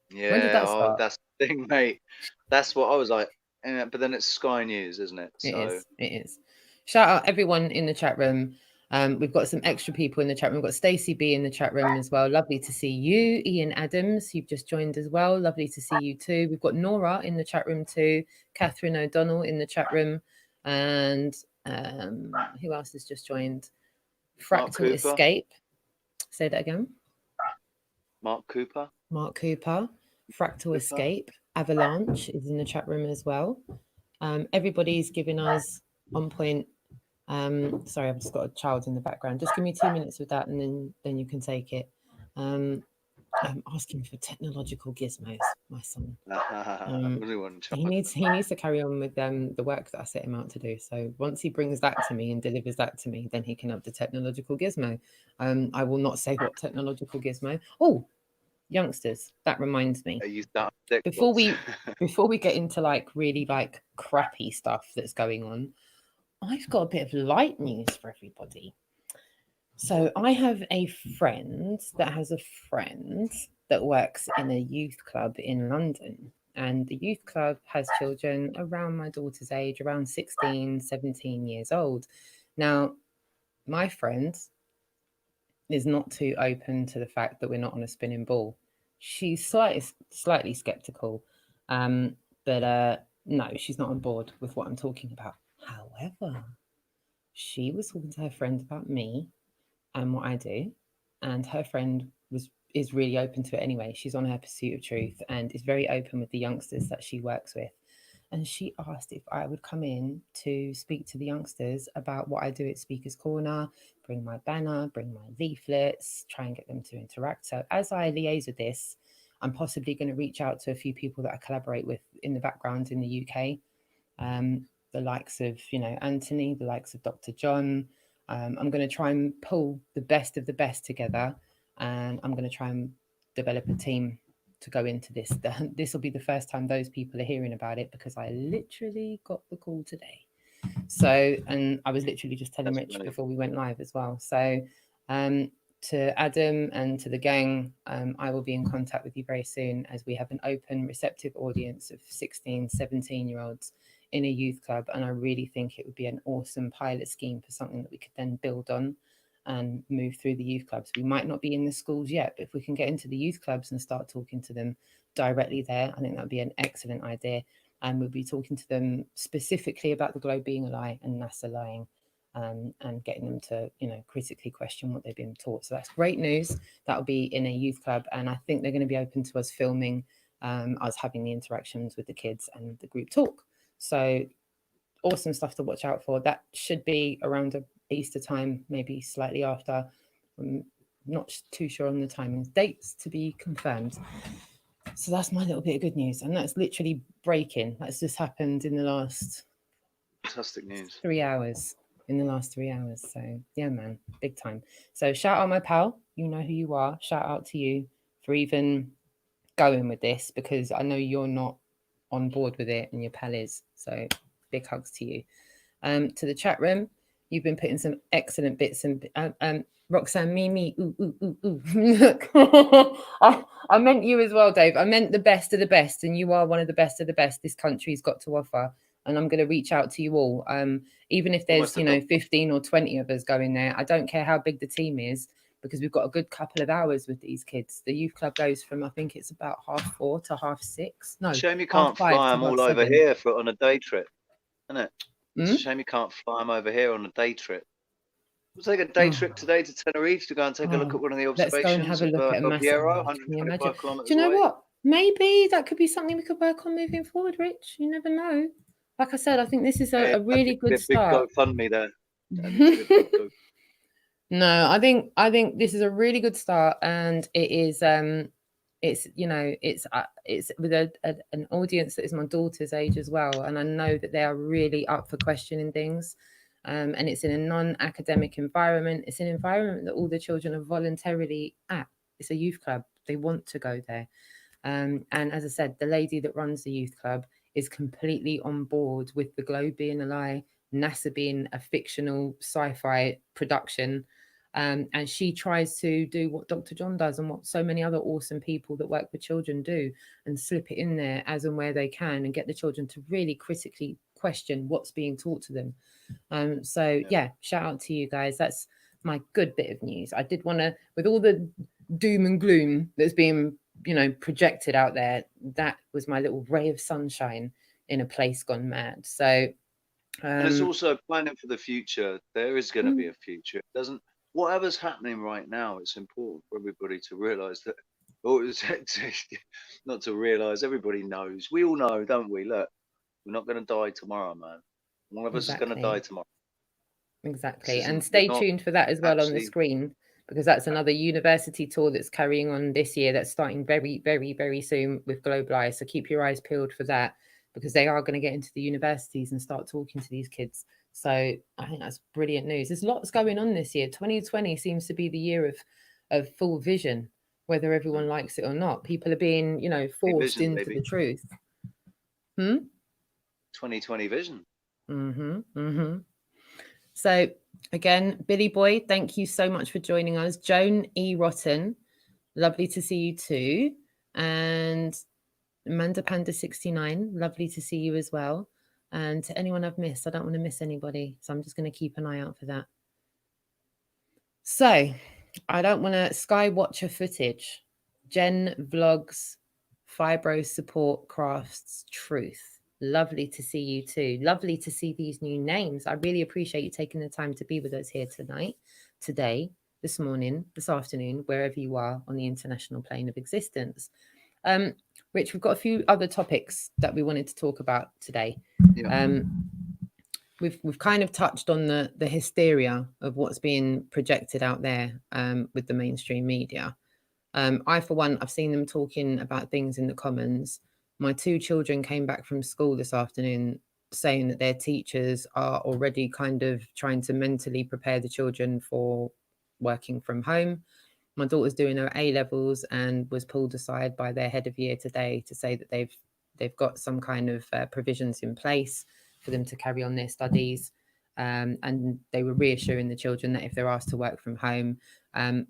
Yeah, When did that start? that's the thing, mate. That's what I was like. But then it's Sky News, isn't it? So It is. Shout out everyone in the chat room. We've got some extra people in the chat room. We've got Stacey B in the chat room as well. Lovely to see you. Ian Adams, you've just joined as well. Lovely to see you too. We've got Nora in the chat room too. Catherine O'Donnell in the chat room. And who else has just joined? Fractal Escape. Say that again. Mark Cooper. Fractal Escape. Avalanche is in the chat room as well. Everybody's giving us on point. Sorry, I've just got a child in the background. Just give me 2 minutes with that, and then you can take it. I'm asking for technological gizmos, my son. He needs to carry on with the work that I set him out to do. So once he brings that to me and delivers that to me, then he can have the technological gizmo. I will not say what technological gizmo. Oh, youngsters, that reminds me. Before we get into like really like crappy stuff that's going on, I've got a bit of light news for everybody. So I have a friend that has a friend that works in a youth club in London. And the youth club has children around my daughter's age, around 16, 17 years old. Now, my friend is not too open to the fact that we're not on a spinning ball. She's slightly skeptical. But no, she's not on board with what I'm talking about. However, she was talking to her friend about me and what I do, and her friend is really open to it anyway. She's on her pursuit of truth and is very open with the youngsters that she works with. And she asked if I would come in to speak to the youngsters about what I do at Speaker's Corner, bring my banner, bring my leaflets, try and get them to interact. So as I liaise with this, I'm possibly going to reach out to a few people that I collaborate with in the background in the UK. The likes of, you know, Anthony, the likes of Dr. John. I'm going to try and pull the best of the best together, and I'm going to try and develop a team to go into this. This will be the first time those people are hearing about it, because I literally got the call today. So, and I was literally just telling Rich before we went live as well. So, to Adam and to the gang, I will be in contact with you very soon, as we have an open, receptive audience of 16, 17-year-olds in a youth club. And I really think it would be an awesome pilot scheme for something that we could then build on and move through the youth clubs. We might not be in the schools yet, but if we can get into the youth clubs and start talking to them directly there, I think that would be an excellent idea. And we'll be talking to them specifically about the globe being a lie and NASA lying, and getting them to, you know, critically question what they've been taught. So that's great news. That'll be in a youth club, and I think they're going to be open to us filming, us having the interactions with the kids and the group talk. So awesome stuff to watch out for. That should be around Easter time, maybe slightly after. I'm not too sure on the timings. Dates to be confirmed. So that's my little bit of good news, and that's literally breaking. That's just happened in the last fantastic news. 3 hours. In the last 3 hours. So yeah, man, big time. So shout out my pal. You know who you are. Shout out to you for even going with this, because I know you're not on board with it and your pal is. So big hugs to you. To the chat room, You've been putting some excellent bits and Roxanne, me, ooh, ooh, ooh, ooh. Look, I meant you as well, Dave. I meant the best of the best, and you are one of the best of the best this country's got to offer. And I'm going to reach out to you all, even if there's 15 or 20 of us going there. I don't care how big the team is, because we've got a good couple of hours with these kids. The youth club goes from, I think it's about 4:30 to 6:30. No, shame you can't fly them all over here on a day trip, isn't it? It's a shame you can't fly them over here on a day trip. We'll take a day trip today to Tenerife to go and take a look at one of the observations. Let's go and have a look at a massive. Can you imagine? Do you know away. what? Maybe that could be something we could work on moving forward, Rich. You never know. Like I said, I think this is a really good start. Big GoFundMe there. No, I think this is a really good start, and it is it's with an audience that is my daughter's age as well, and I know that they are really up for questioning things. And it's in a non-academic environment. It's an environment that all the children are voluntarily at. It's a youth club. They want to go there. And as I said, the lady that runs the youth club is completely on board with the globe being a lie, NASA being a fictional sci-fi production. And she tries to do what Dr. John does and what so many other awesome people that work with children do, and slip it in there as and where they can and get the children to really critically question what's being taught to them. So yeah, shout out to you guys. That's my good bit of news. I did want to, with all the doom and gloom that's being, projected out there, that was my little ray of sunshine in a place gone mad. So and it's also planning for the future. There is going to be a future. It doesn't, whatever's happening right now, it's important for everybody to realize that, not to realize, everybody knows. We all know, don't we? Look, we're not going to die tomorrow, man. One of us is going to die tomorrow. Exactly. And stay tuned for that as well on the screen, because that's another university tour that's carrying on this year. That's starting very, very, very soon with Globalize. So keep your eyes peeled for that, because they are going to get into the universities and start talking to these kids. So I think that's brilliant news. There's lots going on this year. 2020 seems to be the year of full vision, whether everyone likes it or not. People are being, forced into the truth. 2020 vision. So again, Billy Boy, thank you so much for joining us. Joan E. Rotten, lovely to see you too. And Amanda Panda 69, lovely to see you as well. And to anyone I've missed, I don't want to miss anybody, so I'm just going to keep an eye out for that. So I don't want to Skywatcher footage. Jen Vlogs, Fibro Support Crafts Truth. Lovely to see you too. Lovely to see these new names. I really appreciate you taking the time to be with us here tonight, today, this morning, this afternoon, wherever you are on the international plane of existence. Rich, we've got a few other topics that we wanted to talk about today. We've kind of touched on the hysteria of what's being projected out there with the mainstream media. I, for one, I've seen them talking about things in the comments. My 2 children came back from school this afternoon saying that their teachers are already kind of trying to mentally prepare the children for working from home. My daughter's doing her A-levels and was pulled aside by their head of year today to say that they've got some kind of provisions in place for them to carry on their studies. And they were reassuring the children that if they're asked to work from home, my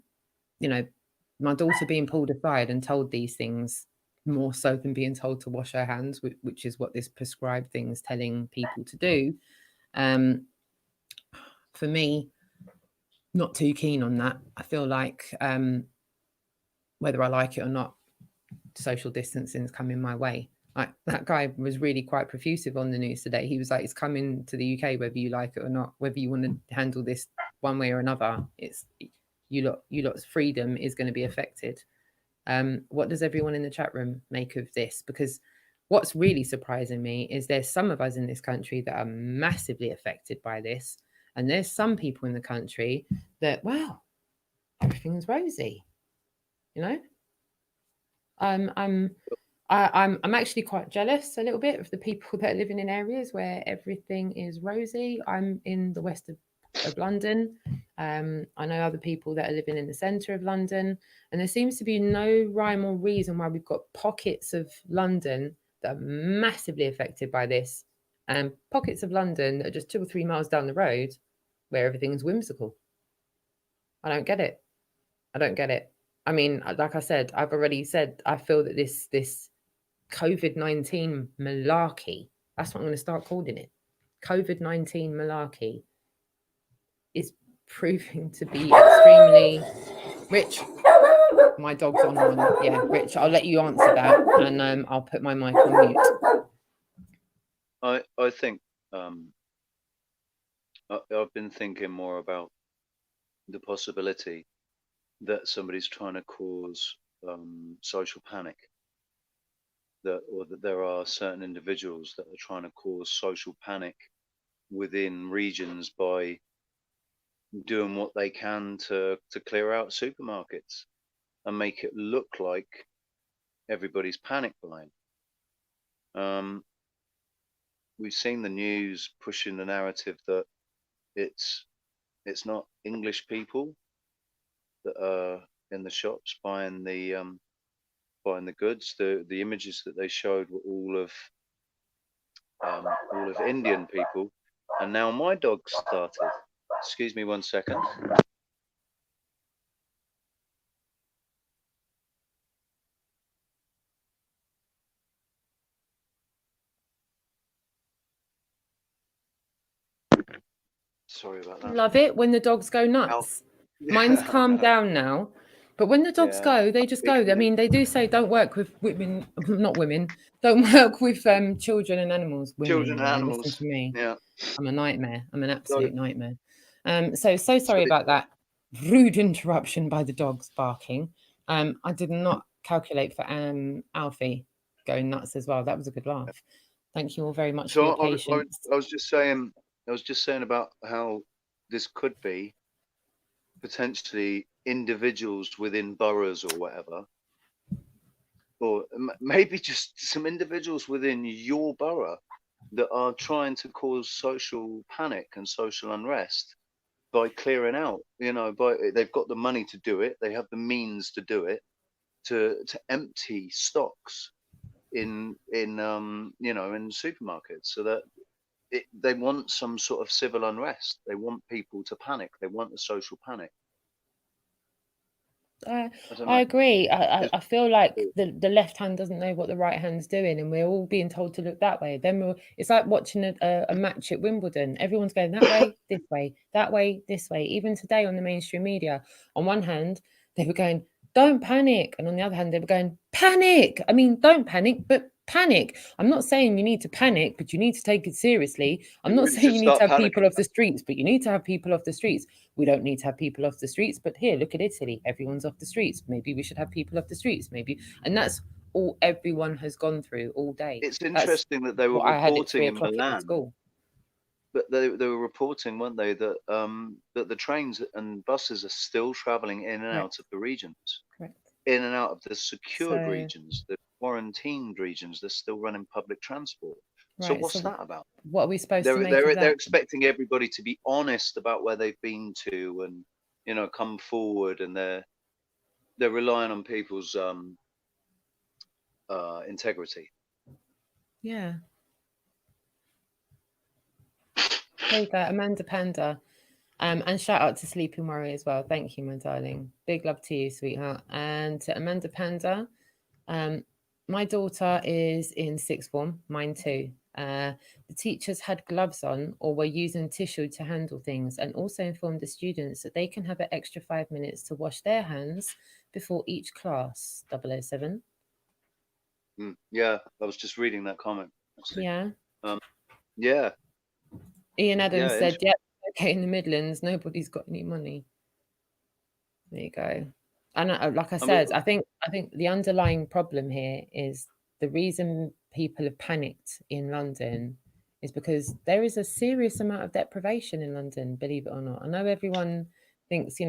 daughter being pulled aside and told these things, more so than being told to wash her hands, which is what this prescribed thing is telling people to do. For me, not too keen on that. I feel like whether I like it or not, social distancing is coming my way. Like, that guy was really quite profusive on the news today. He was like, it's coming to the UK, whether you like it or not, whether you want to handle this one way or another. It's you lot's freedom is going to be affected. What does everyone in the chat room make of this? Because what's really surprising me is there's some of us in this country that are massively affected by this. And there's some people in the country that, wow, everything's rosy. I'm actually quite jealous a little bit of the people that are living in areas where everything is rosy. I'm in the west of London. I know other people that are living in the centre of London, and there seems to be no rhyme or reason why we've got pockets of London that are massively affected by this, and pockets of London that are just 2 or 3 miles down the road where everything's whimsical. I don't get it. I don't get it. I mean, like I said, I've already said I feel that this COVID-19 malarkey, that's what I'm going to start calling it. COVID-19 malarkey is proving to be extremely Rich. My dog's on one. Yeah, Rich, I'll let you answer that, and I'll put my mic on mute. I think I've been thinking more about the possibility that somebody's trying to cause social panic, or that there are certain individuals that are trying to cause social panic within regions by doing what they can to clear out supermarkets and make it look like everybody's panic buying. We've seen the news pushing the narrative that it's not English people that are in the shops buying the goods. The images that they showed were all of Indian people, and now my dog started. Excuse me 1 second. Sorry about that. Love it when the dogs go nuts. Mine's calmed down now. But when the dogs go, they just go. I mean, they do say don't work with women, not women. Don't work with children and animals. Children and animals. Listen to me. Yeah. I'm a nightmare. I'm an absolute nightmare. So sorry about that rude interruption by the dogs barking. I did not calculate for Alfie going nuts as well. That was a good laugh. Thank you all very much for your patience. I was just saying about how this could be potentially individuals within boroughs or whatever, or maybe just some individuals within your borough that are trying to cause social panic and social unrest by clearing out, they've got the money to do it, they have the means to do it, to empty stocks in supermarkets, so that they want some sort of civil unrest. They want people to panic. They want a social panic. I agree. I feel like the left hand doesn't know what the right hand's doing, and we're all being told to look that way. Then it's like watching a match at Wimbledon. Everyone's going that way, this way, that way, this way. Even today on the mainstream media, on one hand, they were going, don't panic. And on the other hand, they were going, panic. I mean, don't panic, but panic. I'm not saying you need to panic, but you need to take it seriously. I'm not saying you need to have people off the streets, but you need to have people off the streets. We don't need to have people off the streets, but here, look at Italy. Everyone's off the streets. Maybe we should have people off the streets, maybe. And that's all everyone has gone through all day. It's interesting that they were reporting in Milan. But they were reporting, weren't they, that that the trains and buses are still traveling in and out of the regions. Correct. In and out of the secured regions, the quarantined regions. They're still running public transport. Right, so what's that about? What are we supposed to make of that? They're expecting everybody to be honest about where they've been to, and come forward, and they're relying on people's integrity. Yeah. There you go, Amanda Panda. And shout out to Sleeping Worry as well. Thank you, my darling. Big love to you, sweetheart. And to Amanda Panda, my daughter is in sixth form, mine too. The teachers had gloves on or were using tissue to handle things, and also informed the students that they can have an extra 5 minutes to wash their hands before each class. 007. Yeah, I was just reading that comment. Actually. Yeah. Yeah. Ian Adams said, "Yeah, okay, in the Midlands, nobody's got any money." There you go. And like I said, I think the underlying problem here is the reason people have panicked in London is because there is a serious amount of deprivation in London, believe it or not. I know everyone thinks,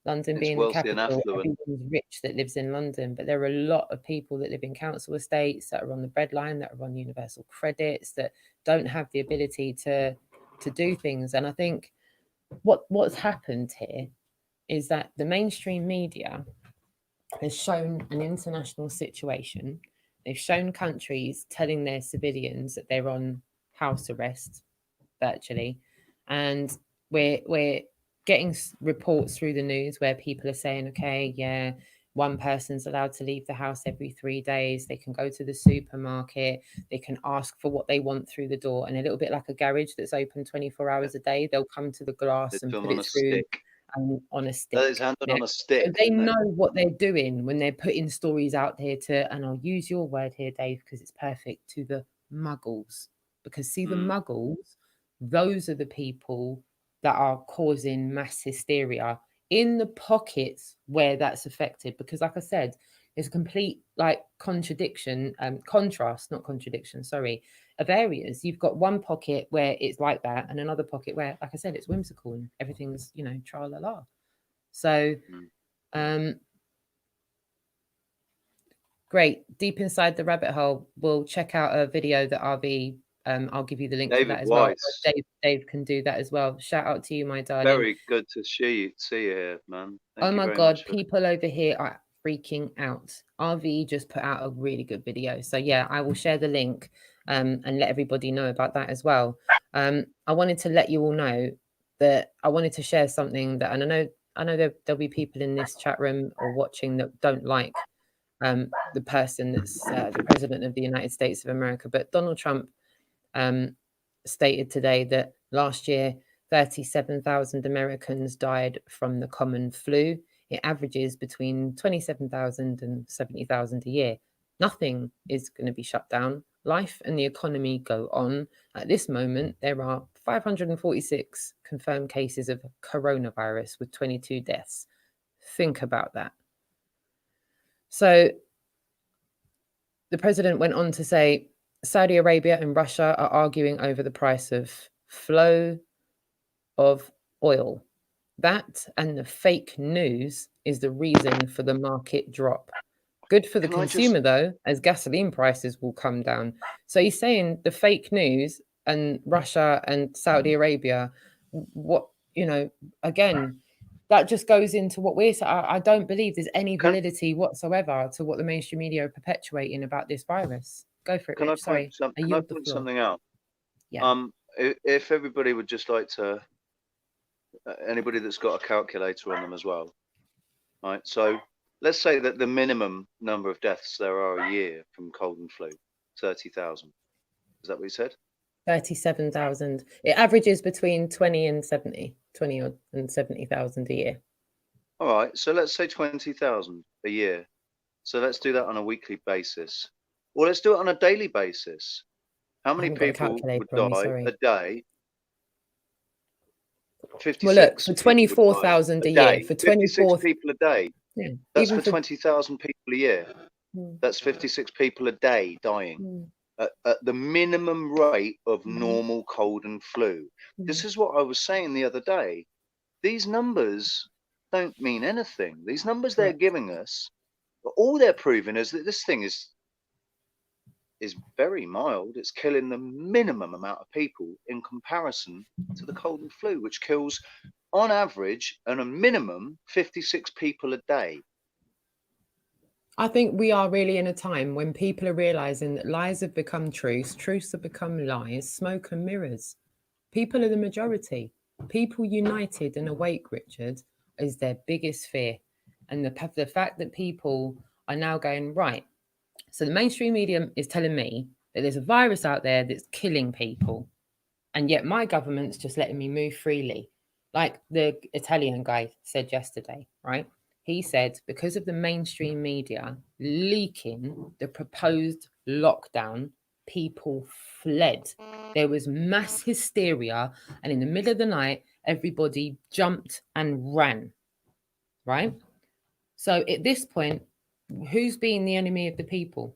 London it's being the capital, everyone's rich that lives in London, but there are a lot of people that live in council estates, that are on the breadline, that are on universal credits, that don't have the ability to do things. And I think what's happened here is that the mainstream media has shown an international situation. They've shown countries telling their civilians that they're on house arrest virtually, and we're getting reports through the news where people are saying, okay, yeah, one person's allowed to leave the house every 3 days. They can go to the supermarket. They can ask for what they want through the door. And a little bit like a garage that's open 24 hours a day, they'll come to the glass and put it through on a stick. It's handled on a stick. So they know what they're doing when they're putting stories out there to, and I'll use your word here, Dave, because it's perfect, to the muggles. Because see, the muggles, those are the people that are causing mass hysteria in the pockets where that's affected. Because like I said, there's a complete like contrast, not contradiction, sorry, of areas. You've got one pocket where it's like that and another pocket where, like I said, it's whimsical and everything's, you know, tra-la-la. So great. Deep inside the rabbit hole, we'll check out a video that RV, I'll give you the link for that as well. Dave can do that as well. Shout out to you, my darling. Very good to see you here, man. Oh my God, people over here are freaking out. RV just put out a really good video. So yeah, I will share the link and let everybody know about that as well. I wanted to let you all know that I wanted to share something that, and I know there'll be people in this chat room or watching that don't like the person that's the president of the United States of America. But Donald Trump stated today that last year, 37,000 Americans died from the common flu. It averages between 27,000 and 70,000 a year. Nothing is going to be shut down. Life and the economy go on. At this moment, there are 546 confirmed cases of coronavirus with 22 deaths. Think about that. So the president went on to say, Saudi Arabia and Russia are arguing over the price of flow of oil. That and the fake news is the reason for the market drop. Good for the consumer, though, as gasoline prices will come down. So he's saying the fake news and Russia and Saudi Arabia, what, you know, again, that just goes into what we're saying. I don't believe there's any validity whatsoever to what the mainstream media are perpetuating about this virus. Go for it, Rich. Sorry. Can I point something out? Yeah. If everybody would just like to, anybody that's got a calculator on them as well, right? So let's say that the minimum number of deaths there are a year from cold and flu, 30,000. Is that what you said? 37,000. It averages between 20 and 70,000 a year. All right. So let's say 20,000 a year. So let's do that on a weekly basis. Or let's do it on a daily basis. How many people would die a day? 56. Well, look, for 24,000 a year, for 26 people a day. Yeah. That's for 20,000 people a year. That's 56 people a day dying at the minimum rate of normal cold and flu. This is what I was saying the other day. These numbers don't mean anything. These numbers they're giving us, but all they're proving is that this thing is very mild. It's killing the minimum amount of people in comparison to the cold and flu, which kills on average and a minimum 56 people a day. I think we are really in a time when people are realizing that lies have become truths, truths have become lies, smoke and mirrors. People are the majority. People united and awake, Richard, is their biggest fear. And the fact that people are now going, right, so the mainstream media is telling me that there's a virus out there that's killing people. And yet my government's just letting me move freely. Like the Italian guy said yesterday, right? He said because of the mainstream media leaking the proposed lockdown, people fled. There was mass hysteria. And in the middle of the night, everybody jumped and ran, right? So at this point, who's being the enemy of the people?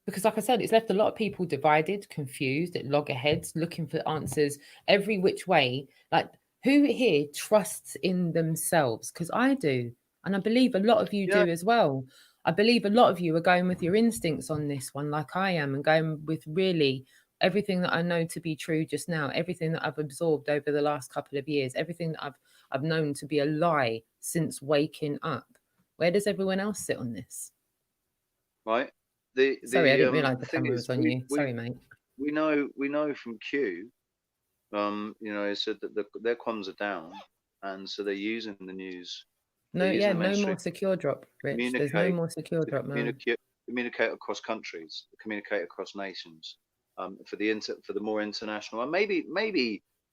Because like I said, it's left a lot of people divided, confused, at loggerheads, looking for answers every which way. Like, who here trusts in themselves? Because I do. And I believe a lot of you do as well. I believe a lot of you are going with your instincts on this one, like I am, and going with really everything that I know to be true just now, everything that I've absorbed over the last couple of years, everything that I've known to be a lie since waking up. Where does everyone else sit on this? Right. Sorry, I didn't realise the camera was on you. Sorry, mate. We know from Q, He said that their comms are down, and so they're using the news. No, using yeah, the no mainstream more secure drop, Rich. There's no communicate more secure drop, man. communicate across countries, communicate across nations, for the more international, and maybe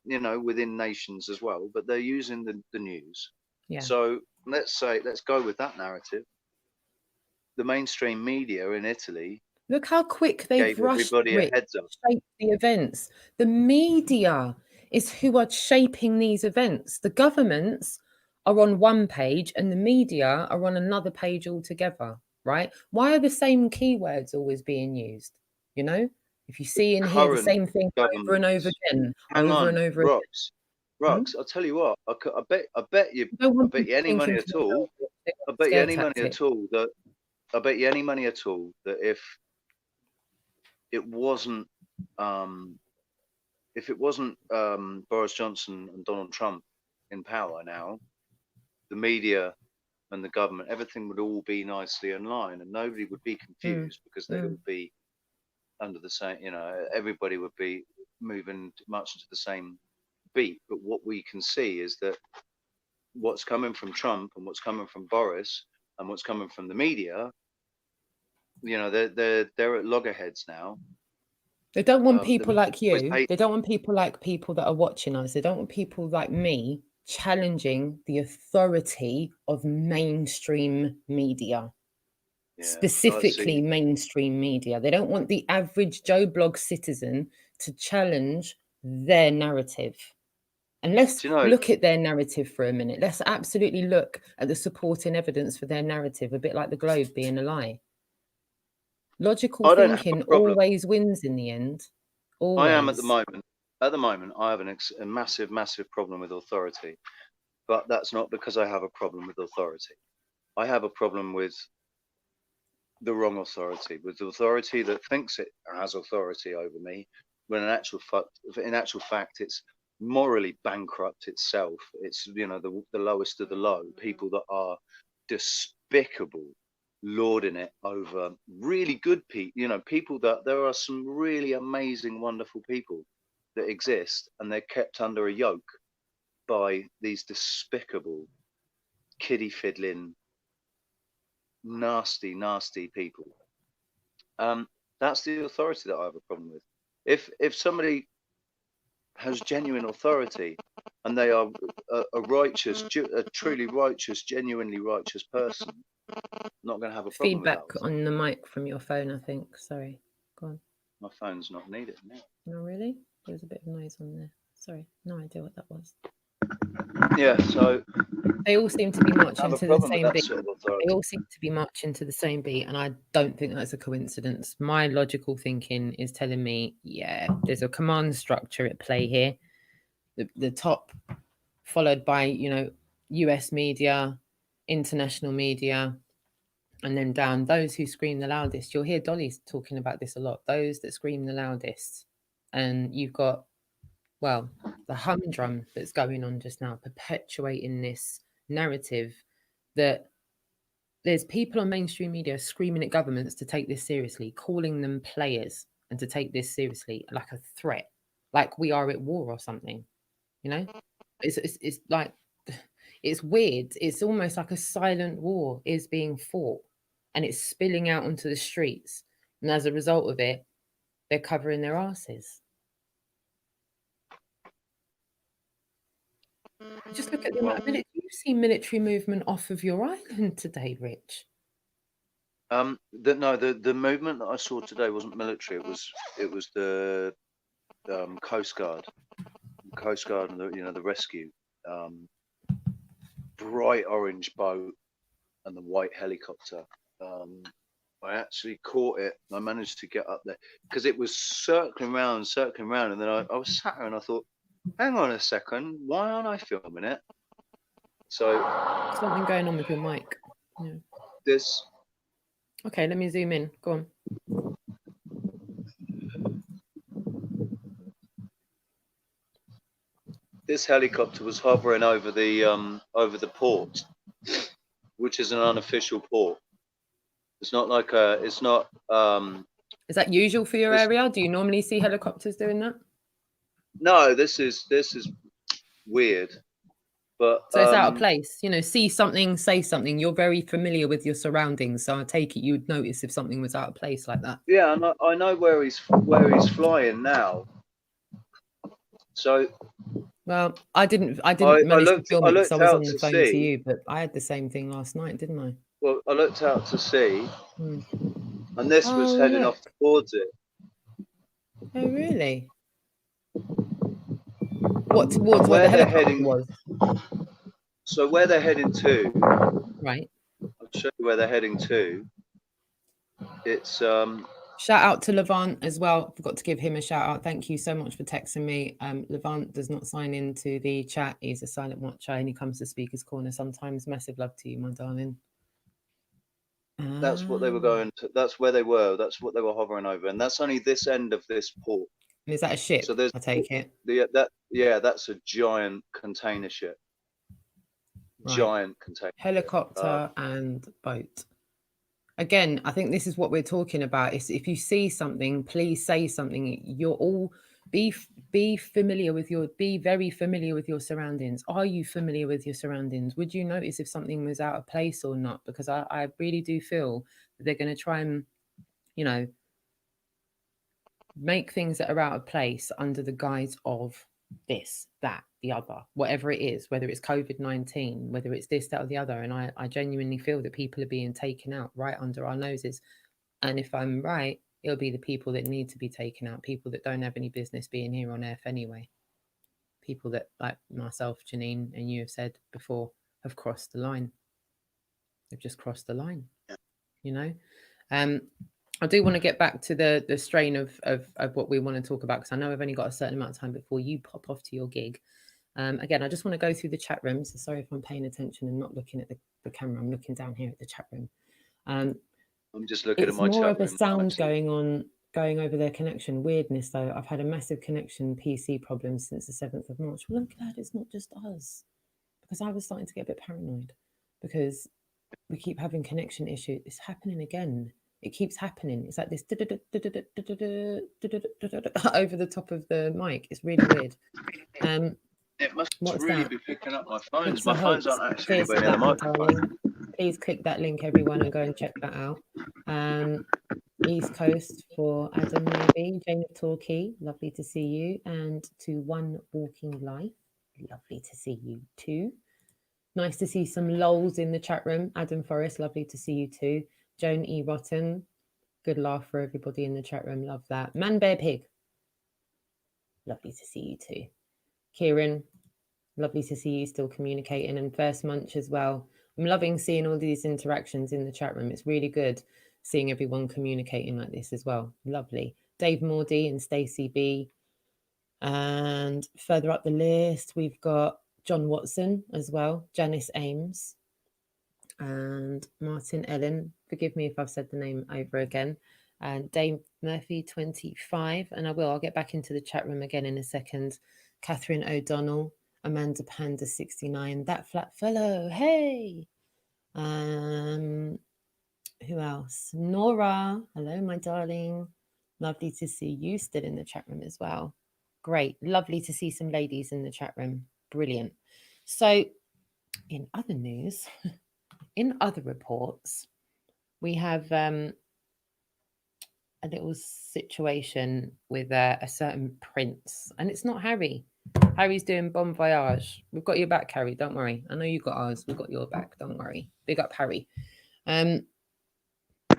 within nations as well. But they're using the news. Yeah. So let's go with that narrative. The mainstream media in Italy. Look how quick they've Gave rushed everybody a heads up. shape the events. The media is who are shaping these events. The governments are on one page and the media are on another page altogether, right? Why are the same keywords always being used? You know, if you see and hear the same thing over and over again, over and over again. Rox, I'll tell you what. I bet you any money at all. I bet you any money at all that if it wasn't Boris Johnson and Donald Trump in power now, the media and the government, everything would all be nicely in line, and nobody would be confused because they'd all be under the same. Everybody would be moving much into the same beat. But what we can see is that what's coming from Trump and what's coming from Boris and what's coming from the media, they're at loggerheads now. They don't want people like you. They don't want people like people that are watching us. They don't want people like me challenging the authority of mainstream media, specifically mainstream media. They don't want the average Joe Blog citizen to challenge their narrative. And let's look at their narrative for a minute. Let's absolutely look at the supporting evidence for their narrative, a bit like the globe being a lie. Logical thinking always wins in the end. Always. I am at the moment. At the moment, I have a massive, massive problem with authority. But that's not because I have a problem with authority. I have a problem with the wrong authority, with the authority that thinks it has authority over me, when in actual fact, it's morally bankrupt itself. It's the lowest of the low, people that are despicable, lording it over really good people. People that there are some really amazing, wonderful people that exist, and they're kept under a yoke by these despicable, kiddie fiddling, nasty people. That's the authority that I have a problem with. If somebody has genuine authority and they are a truly righteous, genuinely righteous person, I'm not going to have a problem Feedback with that. on the mic from your phone, I think. Sorry, go on. My phone's not needed now. No, really? There was a bit of noise on there. Sorry, no idea what that was. Yeah, so they all seem to be marching to the same beat. They all seem to be marching to the same beat, and I don't think that's a coincidence. My logical thinking is telling me, yeah, there's a command structure at play here. The top, followed by US media, international media, and then down those who scream the loudest. You'll hear Dolly's talking about this a lot. Those that scream the loudest, and you've got, well, the humdrum that's going on just now, perpetuating this narrative that there's people on mainstream media screaming at governments to take this seriously, calling them players and to take this seriously like a threat, like we are at war or something. It's like, it's weird. It's almost like a silent war is being fought and it's spilling out onto the streets. And as a result of it, they're covering their asses. Just look at the amount of military. You've seen military movement off of your island today, Rich. The movement that I saw today wasn't military. It was the Coast Guard, and the rescue. Bright orange boat and the white helicopter. I actually caught it. I managed to get up there because it was circling round, and then I was sat there and I thought, hang on a second, why aren't I filming it? So something going on with your mic. Yeah. This. Okay, let me zoom in. Go on. This helicopter was hovering over the port, which is an unofficial port. It's not like a. It's not. Is that usual for your area? Do you normally see helicopters doing that? No, this is weird. But so it's out of place, you know. See something, say something. You're very familiar with your surroundings, so I take it you'd notice if something was out of place like that. Yeah, and I know where he's flying now. So, well, I didn't manage to film it because I was on the phone to you, but I had the same thing last night, didn't I? Well, I looked out to sea, and this was heading off towards it. Oh, really? What, towards where the helicopter was? So where they're heading to, right? I'll show you where they're heading to. It's shout out to Levant as well. Forgot to give him a shout out. Thank you so much for texting me. Levant does not sign into the chat. He's a silent watcher and he comes to Speaker's Corner sometimes. Massive love to you, my darling. That's what they were going to. That's where they were. That's what they were hovering over, and that's only this end of this port. And is that a ship? So there's, I take it. That's a giant container ship. Right. Giant container helicopter and boat. Again, I think this is what we're talking about. Is if you see something, please say something. You're all be very familiar with your surroundings. Are you familiar with your surroundings? Would you notice if something was out of place or not? Because I really do feel that they're going to try and, you know, make things that are out of place under the guise of this, that, the other, whatever it is, whether it's COVID-19, whether it's this, that, or the other. And I genuinely feel that people are being taken out right under our noses. And if I'm right, it'll be the people that need to be taken out, people that don't have any business being here on earth anyway. People that, like myself, Janine, and you have said before, have crossed the line. They've just crossed the line, you know? I do want to get back to the strain of what we want to talk about, because I know I've only got a certain amount of time before you pop off to your gig. Again, I just want to go through the chat room. So sorry if I'm paying attention and not looking at the camera. I'm looking down here at the chat room. I'm just looking at my chat room. It's more of a sound going over their connection. Weirdness, though. I've had a massive connection PC problem since the 7th of March. Well, I'm glad it's not just us, because I was starting to get a bit paranoid because we keep having connection issues. It's happening again. It keeps happening. It's like this over the top of the mic. It's really weird. It must really be picking up my phones. My phones aren't actually anywhere near the microphone. Please click that link, everyone, and go and check that out. East Coast for Adam, maybe. Jane of Torquay, lovely to see you. And to One Walking Life, lovely to see you too. Nice to see some lols in the chat room. Adam Forrest, lovely to see you too. Joan E. Rotten, good laugh for everybody in the chat room. Love that. Man Bear Pig, lovely to see you too. Kieran, lovely to see you still communicating. And First Munch as well. I'm loving seeing all these interactions in the chat room. It's really good seeing everyone communicating like this as well. Lovely. Dave Mordy and Stacey B. And further up the list, we've got John Watson as well. Janice Ames. And Martin Ellen, forgive me if I've said the name over again, and Dave Murphy 25, and I'll get back into the chat room again in a second. Catherine O'Donnell, Amanda Panda 69, that flat fellow, hey. Who else? Nora, hello my darling, lovely to see you still in the chat room as well. Great, lovely to see some ladies in the chat room, brilliant. So in other news, in other reports, we have a little situation with a certain prince, and it's not Harry. Harry's doing Bon Voyage. We've got your back, Harry. Don't worry. I know you got ours. We've got your back. Don't worry. Big up, Harry.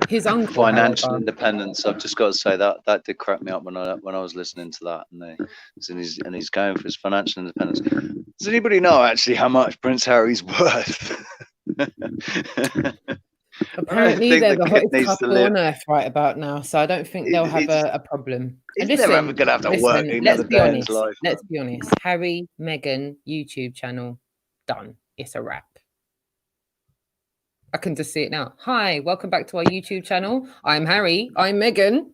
His uncle, financial independence. I've just got to say that did crack me up when I was listening to that, and he's going for his financial independence. Does anybody know actually how much Prince Harry's worth? Apparently they're the hottest couple on earth right about now, so I don't think they'll have a problem. He's never ever gonna have to work another day in his life. Let's be honest. Harry, Meghan, YouTube channel, done. It's a wrap. I can just see it now. Hi, welcome back to our YouTube channel. I'm Harry. I'm Meghan.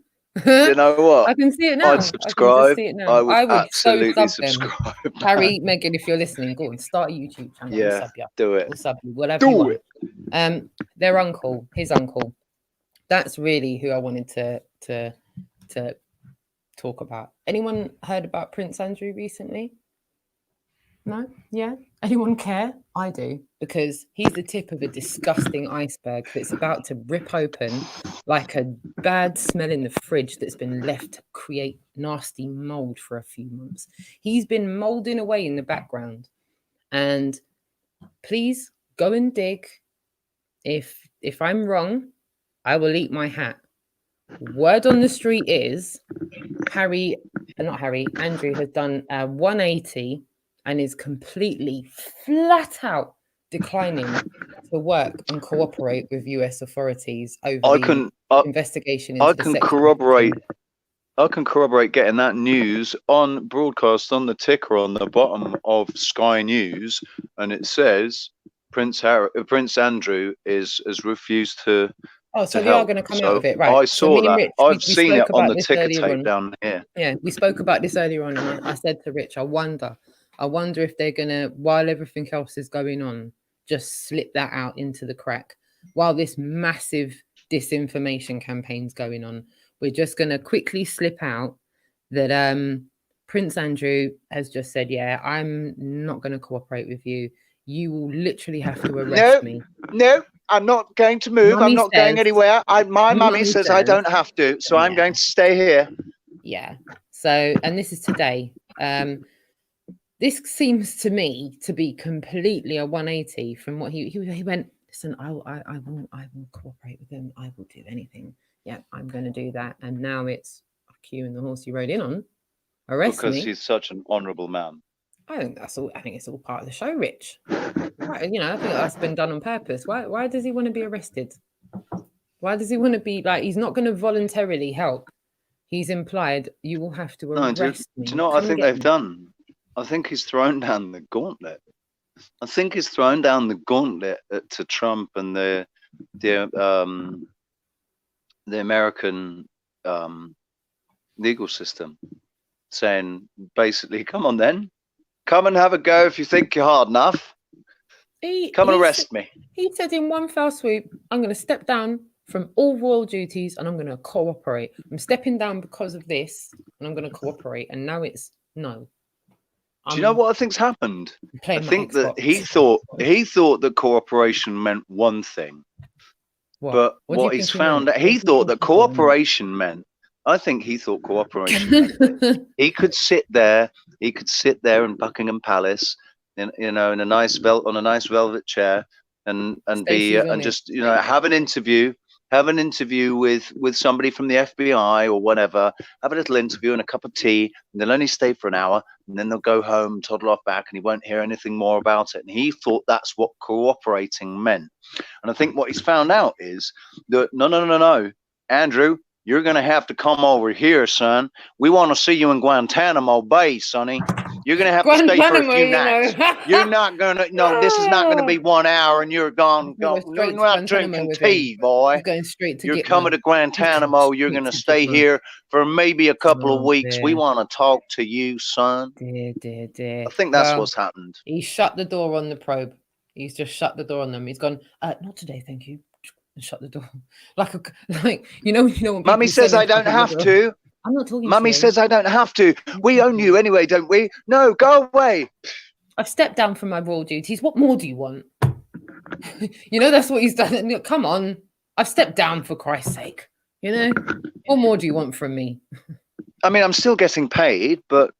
You know what? I can see it now. I'd subscribe. I would absolutely so subscribe. Harry, Meghan, if you're listening, go and start a YouTube channel. Yeah, we'll sub you. do it. We'll sub you, whatever you want. Their uncle, his uncle. That's really who I wanted to talk about. Anyone heard about Prince Andrew recently? No? Yeah? Anyone care? I do, because he's the tip of a disgusting iceberg that's about to rip open like a bad smell in the fridge that's been left to create nasty mold for a few months. He's been molding away in the background. And please go and dig. If I'm wrong, I will eat my hat. Word on the street is Andrew has done a 180 and is completely flat out declining to work and cooperate with US authorities over the investigation into the sex trafficking. I can corroborate getting that news on broadcast on the ticker on the bottom of Sky News, and it says Prince Andrew has refused to. Oh, so we are going to come out of it, right? I saw that. Rich, I've seen it on the ticker tape on. Down here. Yeah, we spoke about this earlier on, and I said to Rich, I wonder if they're gonna, while everything else is going on, just slip that out into the crack while this massive disinformation campaign's going on. We're just gonna quickly slip out that Prince Andrew has just said, yeah, I'm not going to cooperate with you. You will literally have to arrest me. No, I'm not going to move. I'm not going anywhere. My mummy says I don't have to, so I'm going to stay here. Yeah. So, and this is today. This seems to me to be completely a 180 from what he went. Listen, I will cooperate with him. I will do anything. Yeah, I'm going to do that. And now it's you and the horse you rode in on. Arrest me. Because he's such an honourable man. I think that's all. I think it's all part of the show, Rich. Right, you know, I think that's been done on purpose. Why does he want to be arrested? Why does he want to be like? He's not going to voluntarily help. He's implied you will have to arrest me. Do you know what I think they've done? I think he's thrown down the gauntlet. I think he's thrown down the gauntlet to Trump and the American legal system, saying basically, come on then, come and have a go if you think you're hard enough. Come and arrest me. He said in one fell swoop, I'm going to step down from all royal duties and I'm going to cooperate. I'm stepping down because of this and I'm going to cooperate. And now it's no. Do you know what I think's happened? I think that he thought that cooperation meant one thing. But what he's found out, he thought that cooperation meant. I think he thought cooperation meant he could sit there. He could sit there in Buckingham Palace, in a nice velvet chair, and just have an interview with somebody from the FBI or whatever. Have a little interview and a cup of tea, and they'll only stay for an hour, and then they'll go home, toddle off back, and he won't hear anything more about it. And he thought that's what cooperating meant. And I think what he's found out is that no, Andrew, you're going to have to come over here, son. We want to see you in Guantanamo Bay, sonny. You're going to have to stay for a few nights. You're not going to, no, this is not going to be 1 hour and you're gone. You're not drinking tea, boy. You're coming to Guantanamo. You're going to stay here for maybe a couple of weeks. We want to talk to you, son. Dear. I think that's what's happened. He shut the door on the probe. He's just shut the door on them. He's gone, not today, thank you. And shut the door. Like you know when Mummy says I don't have to. I'm not talking. Mummy says I don't have to. We own you anyway, don't we? No, go away. I've stepped down from my royal duties. What more do you want? That's what he's done. Come on. I've stepped down for Christ's sake. What more do you want from me? I mean, I'm still getting paid, but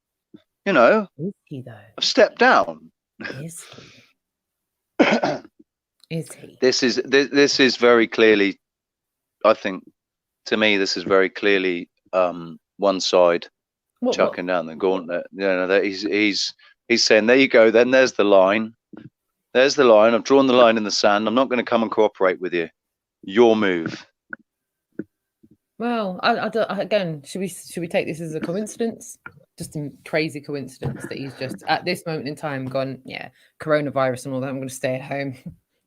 Is he though? I've stepped down. Is he? Is he? This is very clearly, I think, to me, this is very clearly one side chucking down the gauntlet. That he's saying, there you go, then there's the line. There's the line. I've drawn the line in the sand. I'm not going to come and cooperate with you. Your move. Well, again, should we take this as a coincidence? Just a crazy coincidence that he's just at this moment in time gone, yeah, coronavirus and all that. I'm going to stay at home.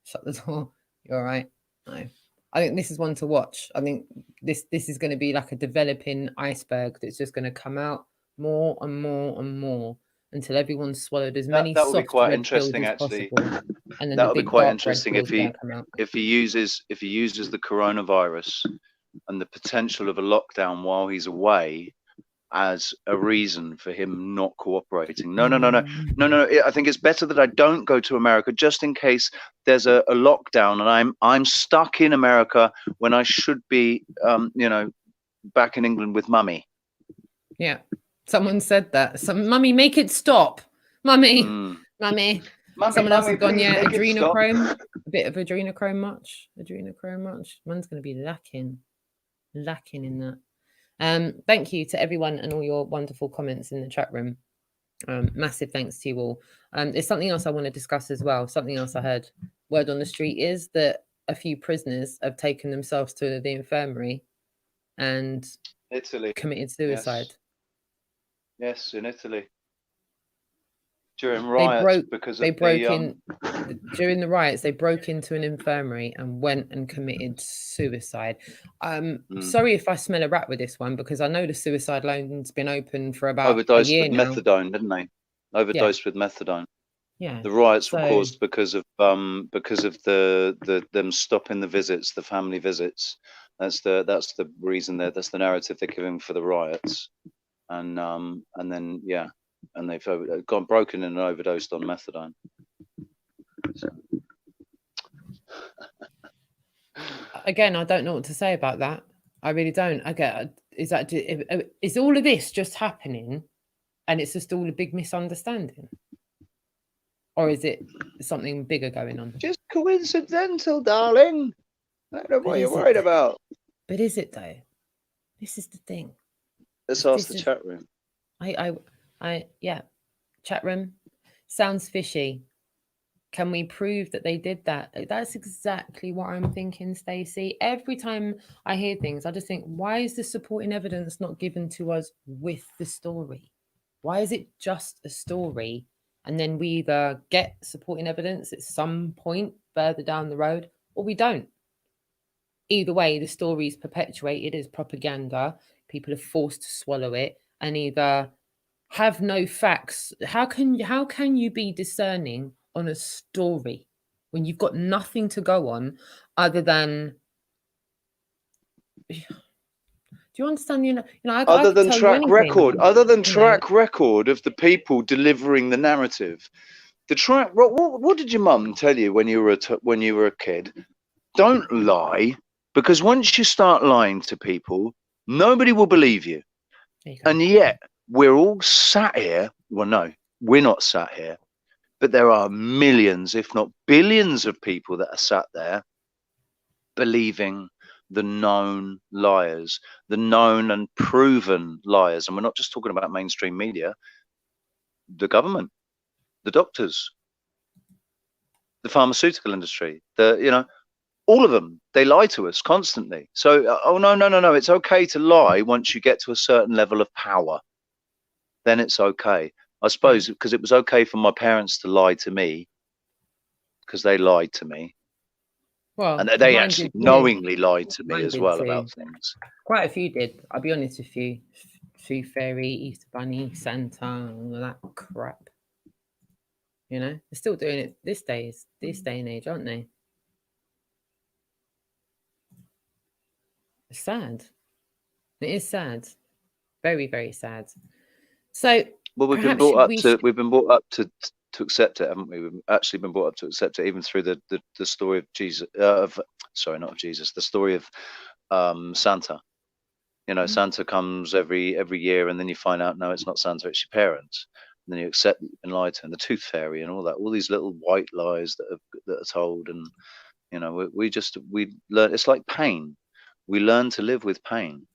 Shut the door. You're all right. No, I think this is one to watch. I think this is going to be like a developing iceberg that's just going to come out more and more and more until everyone's swallowed as many. That would be quite interesting, actually. And then that would be quite interesting if he uses the coronavirus and the potential of a lockdown while he's away as a reason for him not cooperating. No. I think it's better that I don't go to America just in case there's a lockdown and I'm stuck in America when I should be, back in England with mummy. Yeah, someone said that. Mummy, make it stop. Mummy. Someone else has gone, yeah, adrenochrome. A bit of adrenochrome much. One's going to be lacking in that. Thank you to everyone and all your wonderful comments in the chat room. Massive thanks to you all. There's something else I want to discuss as well. Something else I heard. Word on the street is that a few prisoners have taken themselves to the infirmary and Italy committed suicide. Yes, in Italy. During riots, during the riots, they broke into an infirmary and went and committed suicide. Sorry if I smell a rat with this one, because I know the suicide line's been open for about a year now. Methadone, didn't they? Overdosed with methadone. Yeah. The riots were caused because of them stopping the visits, the family visits. That's the reason there. That's the narrative they're giving for the riots, and then and they've gone broken in and overdosed on methadone. So. Again, I don't know what to say about that. I really don't. Is all of this just happening, and it's just all a big misunderstanding, or is it something bigger going on? Just coincidental, darling. I don't know what you're worried about. But is it though? This is the thing. Let's ask the chat room. Chat room. Sounds fishy. Can we prove that they did that? That's exactly what I'm thinking, Stacey. Every time I hear things, I just think, why is the supporting evidence not given to us with the story? Why is it just a story? And then we either get supporting evidence at some point further down the road, or we don't. Either way, the story is perpetuated as propaganda. People are forced to swallow it and either have no facts. How can you be discerning on a story when you've got nothing to go on other than? Do you understand? Other than track record of the people delivering the narrative. The track. What did your mum tell you when you were a kid? Don't lie, because once you start lying to people, nobody will believe you. And yet we're all sat here. Well, no, we're not sat here, but there are millions, if not billions, of people that are sat there believing the known liars, the known and proven liars. And we're not just talking about mainstream media, the government, the doctors, the pharmaceutical industry, all of them. They lie to us constantly. So, no. It's okay to lie once you get to a certain level of power. Then it's okay. I suppose because it was okay for my parents to lie to me because they lied to me. Well, and they actually knowingly lied to me as well about things. Quite a few did. I'll be honest with you. Tooth Fairy, Easter Bunny, Santa, all of that crap. They're still doing it this day and age, aren't they? It's sad. It is sad. Very, very sad. So, well, we've been brought up to accept it, haven't we? We've actually been brought up to accept it, even through the story of Jesus. Not of Jesus. The story of Santa. Santa comes every year, and then you find out, no, it's not Santa, it's your parents. And then you accept that you've been lied to, and the Tooth Fairy, and all that, all these little white lies that are told, and we learn. It's like pain. We learn to live with pain.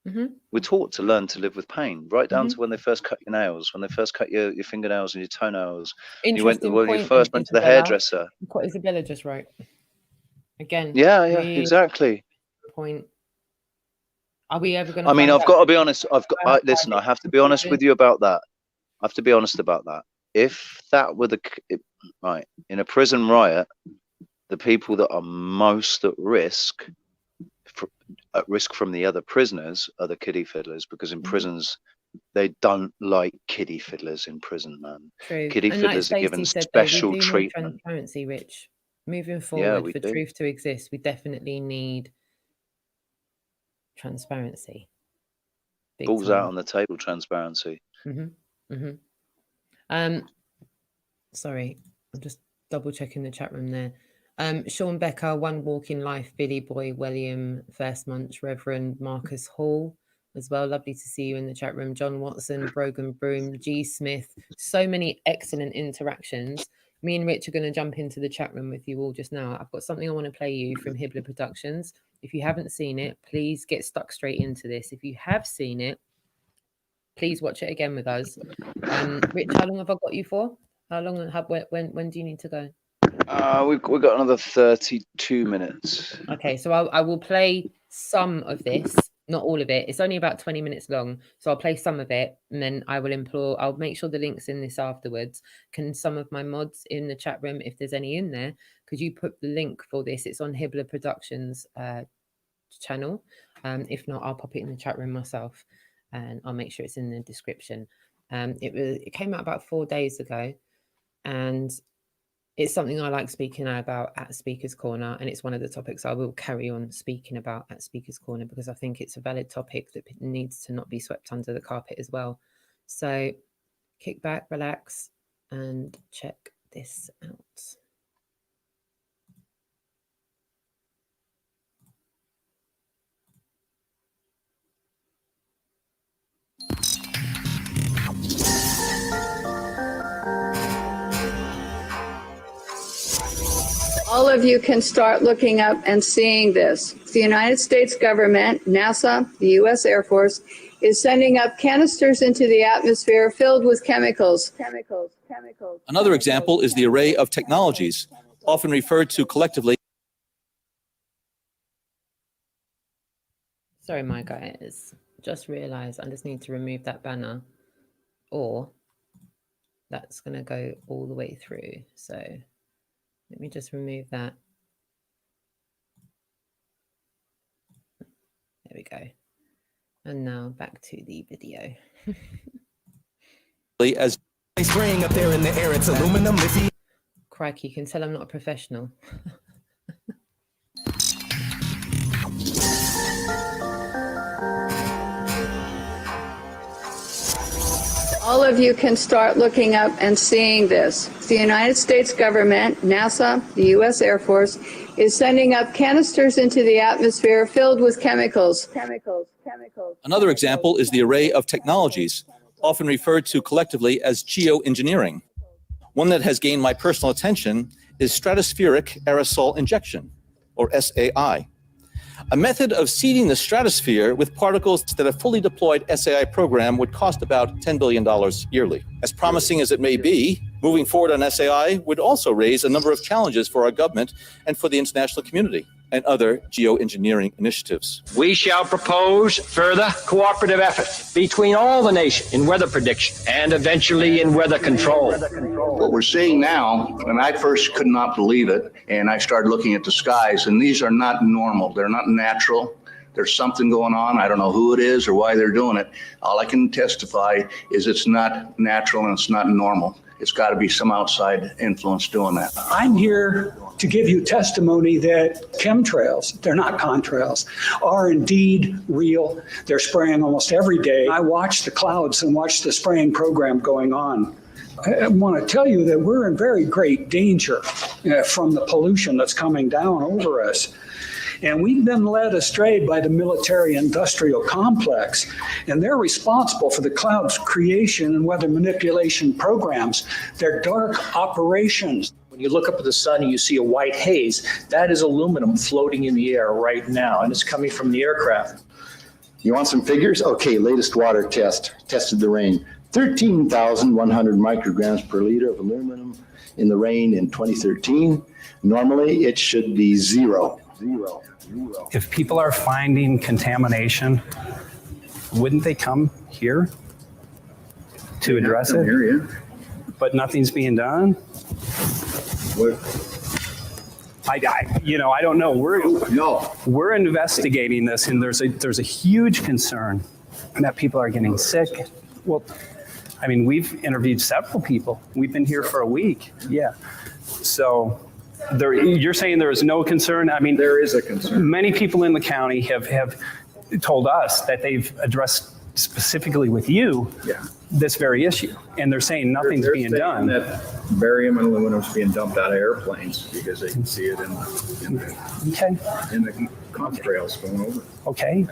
Mm-hmm. We're taught to learn to live with pain, right down to when they first cut your nails, when they first cut your fingernails and your toenails. When you first went to the hairdresser. What Isabella just wrote. Again. Yeah, exactly. Point. Are we ever going to? I mean, I've got to be honest. Listen. I have to be honest with you about that. I have to be honest about that. If that were right in a prison riot, the people that are most at risk from the other prisoners are the kiddie fiddlers, because in prisons they don't like kiddie fiddlers in prison, man. True. Kiddie fiddlers are given special treatment. Transparency, Rich. moving forward, for truth to exist, we definitely need transparency. Big balls time. out on the table transparency. Sorry, I'm just double checking the chat room there. Sean Becker, One Walk in Life, Billy Boy, William, First Munch, Reverend Marcus Hall as well. Lovely to see you in the chat room. John Watson, Brogan Broom, G Smith. So many excellent interactions. Me and Rich are going to jump into the chat room with you all just now. I've got something I want to play you from Hibbler Productions. If you haven't seen it, please get stuck straight into this. If you have seen it, please watch it again with us. Rich, how long have I got you for? How long? When do you need to go? We've got another 32 minutes. Okay, so I will play some of this, not all of it. It's only about 20 minutes long, so I'll play some of it, and then I'll make sure the link's in this afterwards. Can some of my mods in the chat room, if there's any in there, could you put the link for this? It's on Hibbler Productions channel. If not, I'll pop it in the chat room myself, and I'll make sure it's in the description. It came out about 4 days ago, and it's something I like speaking about at Speaker's Corner, and it's one of the topics I will carry on speaking about at Speaker's Corner because I think it's a valid topic that needs to not be swept under the carpet as well. So kick back, relax, and check this out. All of you can start looking up and seeing this. The United States government, NASA, the U.S. Air Force, is sending up canisters into the atmosphere filled with chemicals. Another example is the array of technologies, often referred to collectively. Sorry, my guys. Just realized I just need to remove that banner, or that's going to go all the way through. So let me just remove that. There we go. And now back to the video. As spraying up there in the air, it's aluminum, lithium. Crikey, you can tell I'm not a professional. All of you can start looking up and seeing this. The United States government, NASA, the U.S. Air Force, is sending up canisters into the atmosphere filled with chemicals. Another example is the array of technologies, often referred to collectively as geoengineering. One that has gained my personal attention is stratospheric aerosol injection, or SAI. A method of seeding the stratosphere with particles that a fully deployed SAI program would cost about $10 billion yearly. As promising as it may be, moving forward on SAI would also raise a number of challenges for our government and for the international community and other geoengineering initiatives. We shall propose further cooperative effort between all the nations in weather prediction and eventually in weather control. What we're seeing now, and I first could not believe it, and I started looking at the skies, and these are not normal. They're not natural. There's something going on. I don't know who it is or why they're doing it. All I can testify is it's not natural and it's not normal. It's got to be some outside influence doing that. I'm here to give you testimony that chemtrails, they're not contrails, are indeed real. They're spraying almost every day. I watch the clouds and watch the spraying program going on. I want to tell you that we're in very great danger from the pollution that's coming down over us. And we've been led astray by the military-industrial complex, and they're responsible for the cloud's creation and weather manipulation programs. They're dark operations. When you look up at the sun and you see a white haze, that is aluminum floating in the air right now, and it's coming from the aircraft. You want some figures? Okay, latest water test, tested the rain. 13,100 micrograms per liter of aluminum in the rain in 2013. Normally, it should be zero. If people are finding contamination, wouldn't they come here to address it? Here, yeah. But nothing's being done? What? I don't know. We're investigating this, and there's a huge concern that people are getting sick. Well, I mean, we've interviewed several people. We've been here for a week. Yeah. So you're saying there is no concern? I mean, there is a concern. Many people in the county have told us that they've addressed specifically with you, this very issue. And they're saying nothing's They're being saying done. that barium and aluminum is being dumped out of airplanes because they can see it in the contrails going over. Okay.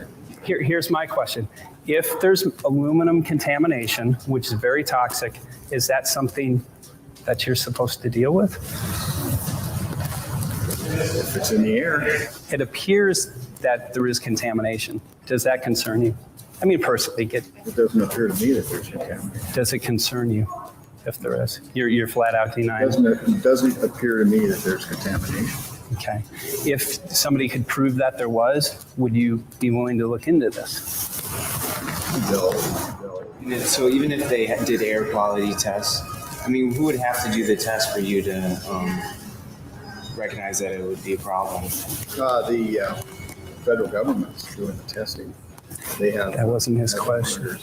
Here's my question. If there's aluminum contamination, which is very toxic, is that something that you're supposed to deal with? If it's in the air. It appears that there is contamination. Does that concern you? I mean, personally, it doesn't appear to me that there's contamination. Does it concern you if there is? You're flat out denying. It doesn't appear to me that there's contamination. Okay. If somebody could prove that there was, would you be willing to look into this? No. So even if they did air quality tests, I mean, who would have to do the test for you to recognize that it would be a problem? The federal government's doing the testing. They have. That wasn't his question.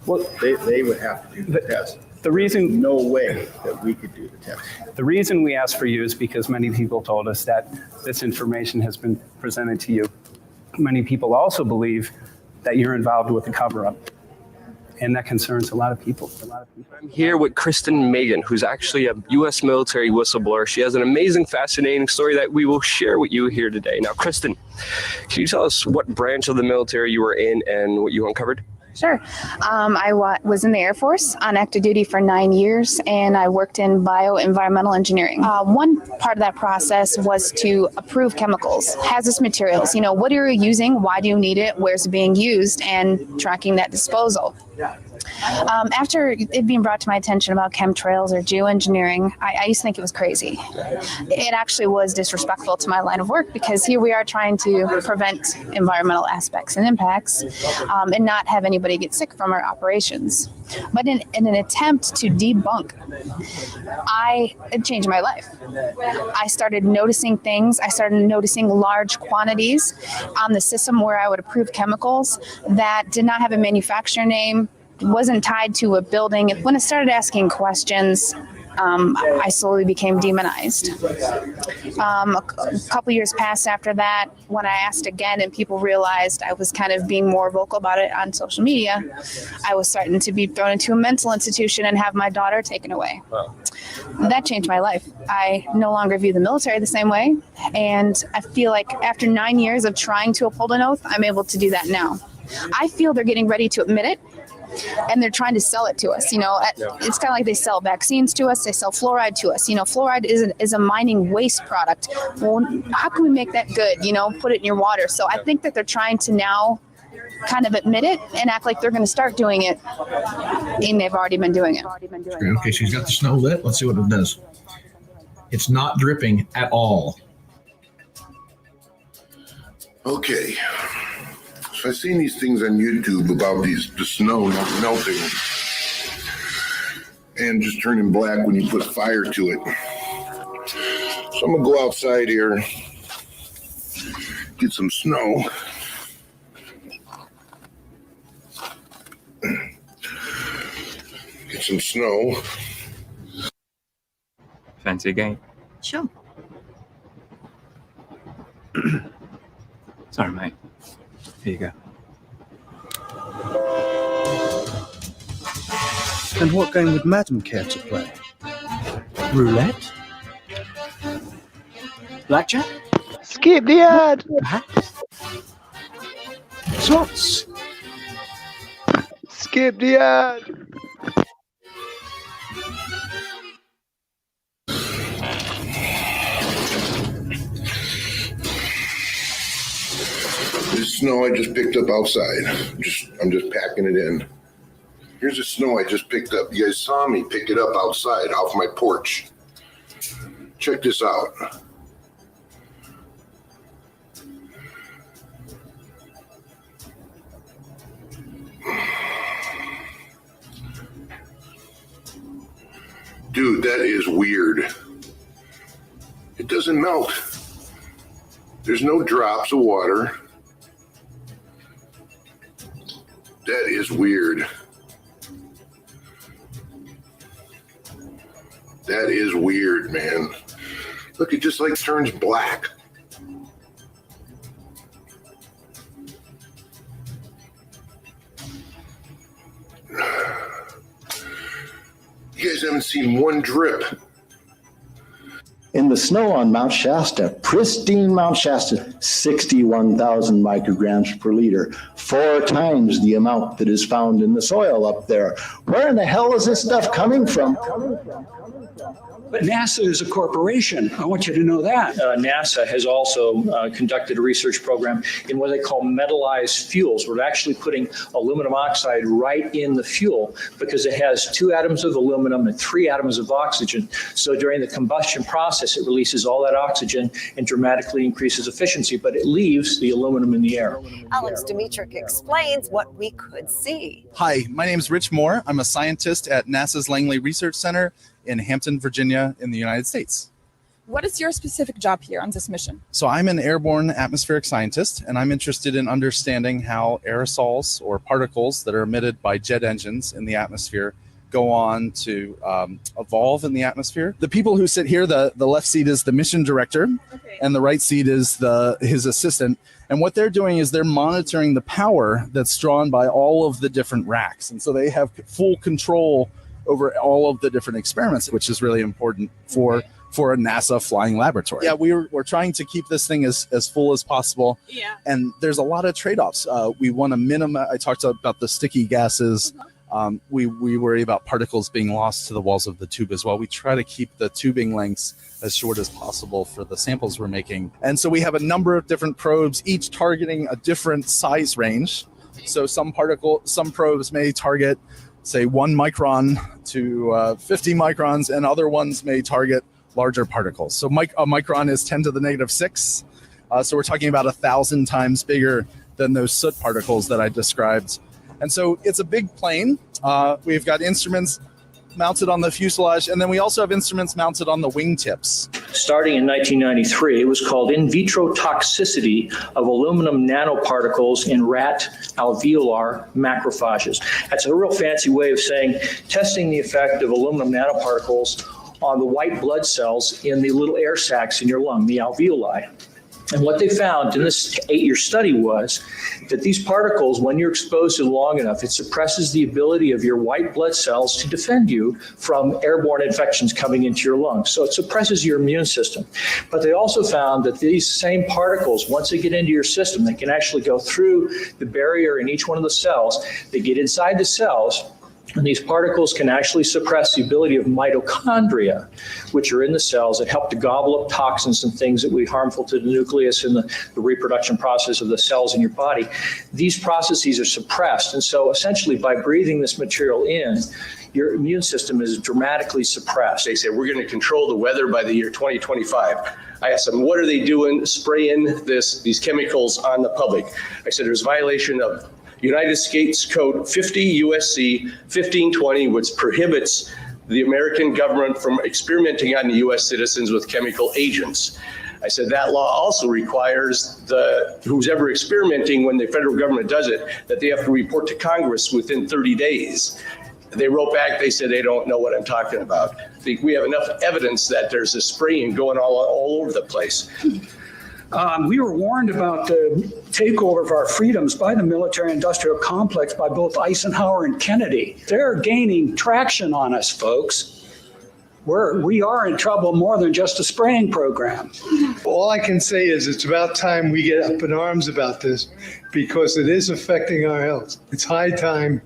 Well, they would have to do the test. The reason, no way that we could do the test. The reason we asked for you is because many people told us that this information has been presented to you. Many people also believe that you're involved with the cover-up, and that concerns a lot of people. I'm here with Kristen Megan, who's actually a U.S. military whistleblower. She has an amazing, fascinating story that we will share with you here today. Now, Kristen, can you tell us what branch of the military you were in and what you uncovered? Sure. I was in the Air Force on active duty for 9 years, and I worked in bioenvironmental engineering. One part of that process was to approve chemicals, hazardous materials. You know, what are you using? Why do you need it? Where's it being used? And tracking that disposal. After it being brought to my attention about chemtrails or geoengineering, I used to think it was crazy. It actually was disrespectful to my line of work, because here we are trying to prevent environmental aspects and impacts and not have anybody get sick from our operations. But in an attempt to debunk, it changed my life. I started noticing things. I started noticing large quantities on the system where I would approve chemicals that did not have a manufacturer name, wasn't tied to a building. When I started asking questions, I slowly became demonized. A couple years passed after that when I asked again and people realized I was kind of being more vocal about it on social media. I was starting to be thrown into a mental institution and have my daughter taken away. Wow. That changed my life. I no longer view the military the same way, and I feel like after 9 years of trying to uphold an oath, I'm able to do that now. I feel they're getting ready to admit it, and they're trying to sell it to us. You know, it's kind of like they sell vaccines to us, they sell fluoride to us. You know, fluoride is a mining waste product. Well, how can we make that good? You know, put it in your water. So I think that they're trying to now kind of admit it and act like they're going to start doing it, and they've already been doing it. Okay, she's got the snow lit. Let's see what it does. It's not dripping at all. Okay. So I've seen these things on YouTube about the snow not melting and just turning black when you put fire to it. So I'm gonna go outside here, get some snow. Get some snow. Fancy a game? Sure. Sorry, mate. Here you go. And what game would Madam care to play? Roulette? Blackjack? Skip the ad! Perhaps? Slots? Skip the ad! This snow I just picked up outside. I'm just packing it in. Here's the snow I just picked up. You guys saw me pick it up outside off my porch. Check this out. Dude, that is weird. It doesn't melt. There's no drops of water. That is weird. That is weird, man. Look, it just like turns black. You guys haven't seen one drip. In the snow on Mount Shasta, pristine Mount Shasta, 61,000 micrograms per liter, 4 times the amount that is found in the soil up there. Where in the hell is this stuff coming from? But NASA is a corporation. I want you to know that. NASA has also conducted a research program in what they call metallized fuels. We're actually putting aluminum oxide right in the fuel because it has 2 atoms of aluminum and 3 atoms of oxygen. So during the combustion process, it releases all that oxygen and dramatically increases efficiency, but it leaves the aluminum in the air. Alex Dimitrick explains what we could see. Hi, my name is Rich Moore. I'm a scientist at NASA's Langley Research Center in Hampton, Virginia, in the United States. What is your specific job here on this mission? So I'm an airborne atmospheric scientist, and I'm interested in understanding how aerosols or particles that are emitted by jet engines in the atmosphere go on to evolve in the atmosphere. The people who sit here, the left seat is the mission director, and the right seat is his assistant. And what they're doing is they're monitoring the power that's drawn by all of the different racks. And so they have full control over all of the different experiments, which is really important for a NASA flying laboratory. Yeah, we're trying to keep this thing as full as possible. Yeah. And there's a lot of trade-offs. We want to minimize, I talked about the sticky gases. We worry about particles being lost to the walls of the tube as well. We try to keep the tubing lengths as short as possible for the samples we're making. And so we have a number of different probes, each targeting a different size range. So some probes may target, say, 1 micron to 50 microns, and other ones may target larger particles. So a micron is 10 to the negative 6. So we're talking about 1,000 times bigger than those soot particles that I described. And so it's a big plane. We've got instruments mounted on the fuselage, and then we also have instruments mounted on the wingtips. Starting in 1993, it was called in vitro toxicity of aluminum nanoparticles in rat alveolar macrophages. That's a real fancy way of saying testing the effect of aluminum nanoparticles on the white blood cells in the little air sacs in your lung, the alveoli. And what they found in this 8-year study was that these particles, when you're exposed to long enough, it suppresses the ability of your white blood cells to defend you from airborne infections coming into your lungs. So it suppresses your immune system. But they also found that these same particles, once they get into your system, they can actually go through the barrier in each one of the cells. They get inside the cells, and these particles can actually suppress the ability of mitochondria, which are in the cells that help to gobble up toxins and things that would be harmful to the nucleus and the reproduction process of the cells in your body. These processes are suppressed. And so essentially by breathing this material in, your immune system is dramatically suppressed. They said, we're going to control the weather by the year 2025. I asked them, what are they doing spraying these chemicals on the public? I said, there's violation of United States Code 50 USC 1520, which prohibits the American government from experimenting on U.S. citizens with chemical agents. I said that law also requires who's ever experimenting, when the federal government does it, that they have to report to Congress within 30 days. They wrote back, they said they don't know what I'm talking about. We have enough evidence that there's a spraying going all over the place. We were warned about the takeover of our freedoms by the military-industrial complex by both Eisenhower and Kennedy. They're gaining traction on us, folks. We are in trouble more than just a spraying program. All I can say is it's about time we get up in arms about this, because it is affecting our health. It's high time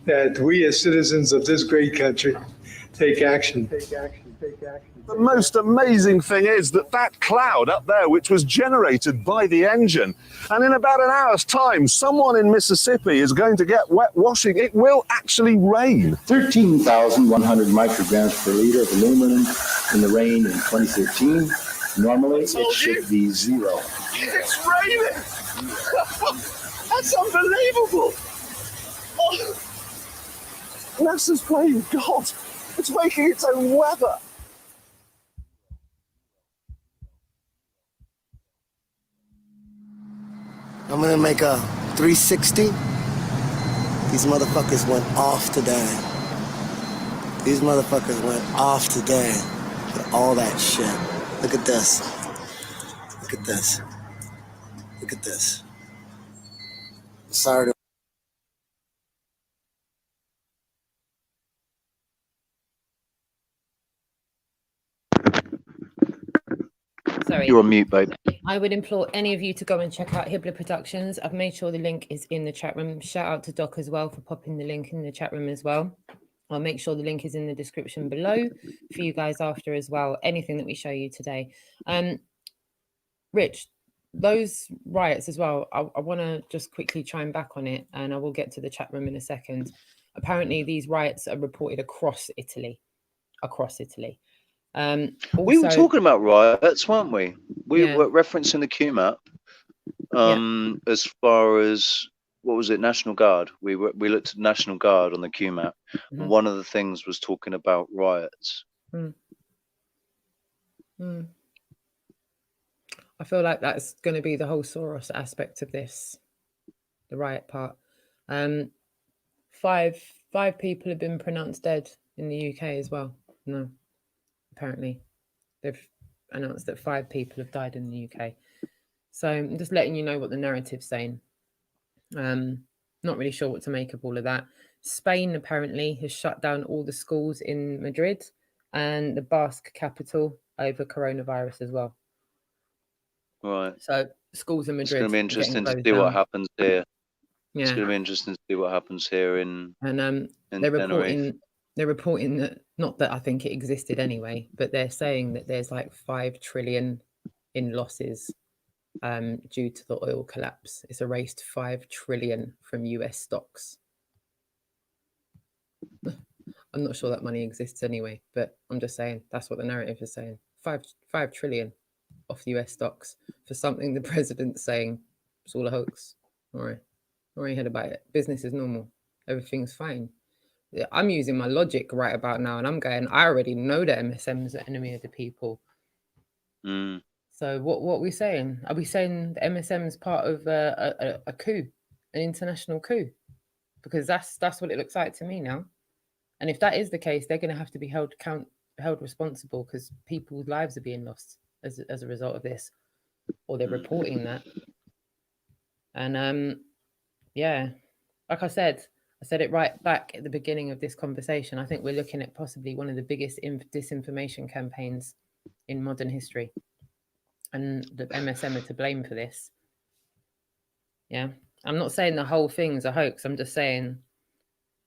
that we as citizens of this great country take action. The most amazing thing is that cloud up there, which was generated by the engine, and in about an hour's time, someone in Mississippi is going to get wet washing. It will actually rain. 13,100 micrograms per liter of aluminum in the rain in 2013. Normally, it should be 0. It's raining! That's unbelievable! Oh. NASA's playing God. It's making its own weather. I'm gonna make a 360. These motherfuckers went off today. These motherfuckers went off today with all that shit. Look at this. Look at this. Look at this. Sorry to Valerie. You're on mute, babe. I would implore any of you to go and check out Hibbler Productions. I've made sure the link is in the chat room. Shout out to Doc as well for popping the link in the chat room as well. I'll make sure the link is in the description below for you guys after as well. Anything that we show you today. Rich, those riots as well, I want to just quickly chime back on it, and I will get to the chat room in a second. Apparently, these riots are reported across Italy. We were talking about riots, weren't we? We Yeah. were referencing the QMAP. As far as what was it, National Guard? We looked at National Guard on the QMAP, and one of the things was talking about riots. I feel like that's going to be the whole Soros aspect of this, the riot part. Five people have been pronounced dead in the UK as well. No, apparently they've announced that 5 people have died in the UK. So I'm just letting you know what the narrative's saying. Not really sure what to make of all of that. Spain apparently has shut down all the schools in Madrid and the Basque capital over coronavirus as well. Right. So schools in Madrid. It's going to be interesting to see down. what happens here. Yeah. It's going to be interesting to see what happens here in they're reporting that, not that I think it existed anyway, but they're saying that there's like 5 trillion in losses due to the oil collapse. It's erased 5 trillion from US stocks. I'm not sure that money exists anyway, but I'm just saying that's what the narrative is saying. 5 trillion off US stocks for something the president's saying it's all a hoax. All right. Already heard about it. Business is normal. Everything's fine. I'm using my logic right about now, and I'm going, I already know that MSM is the enemy of the people. So what are we saying? Are we saying the MSM is part of a coup, an international coup? Because that's what it looks like to me now. And if that is the case, they're going to have to be held responsible, because people's lives are being lost as a result of this, or they're reporting that. And yeah, like I said it right back at the beginning of this conversation. I think we're looking at possibly one of the biggest disinformation campaigns in modern history. And the MSM are to blame for this. Yeah. I'm not saying the whole thing's a hoax. I'm just saying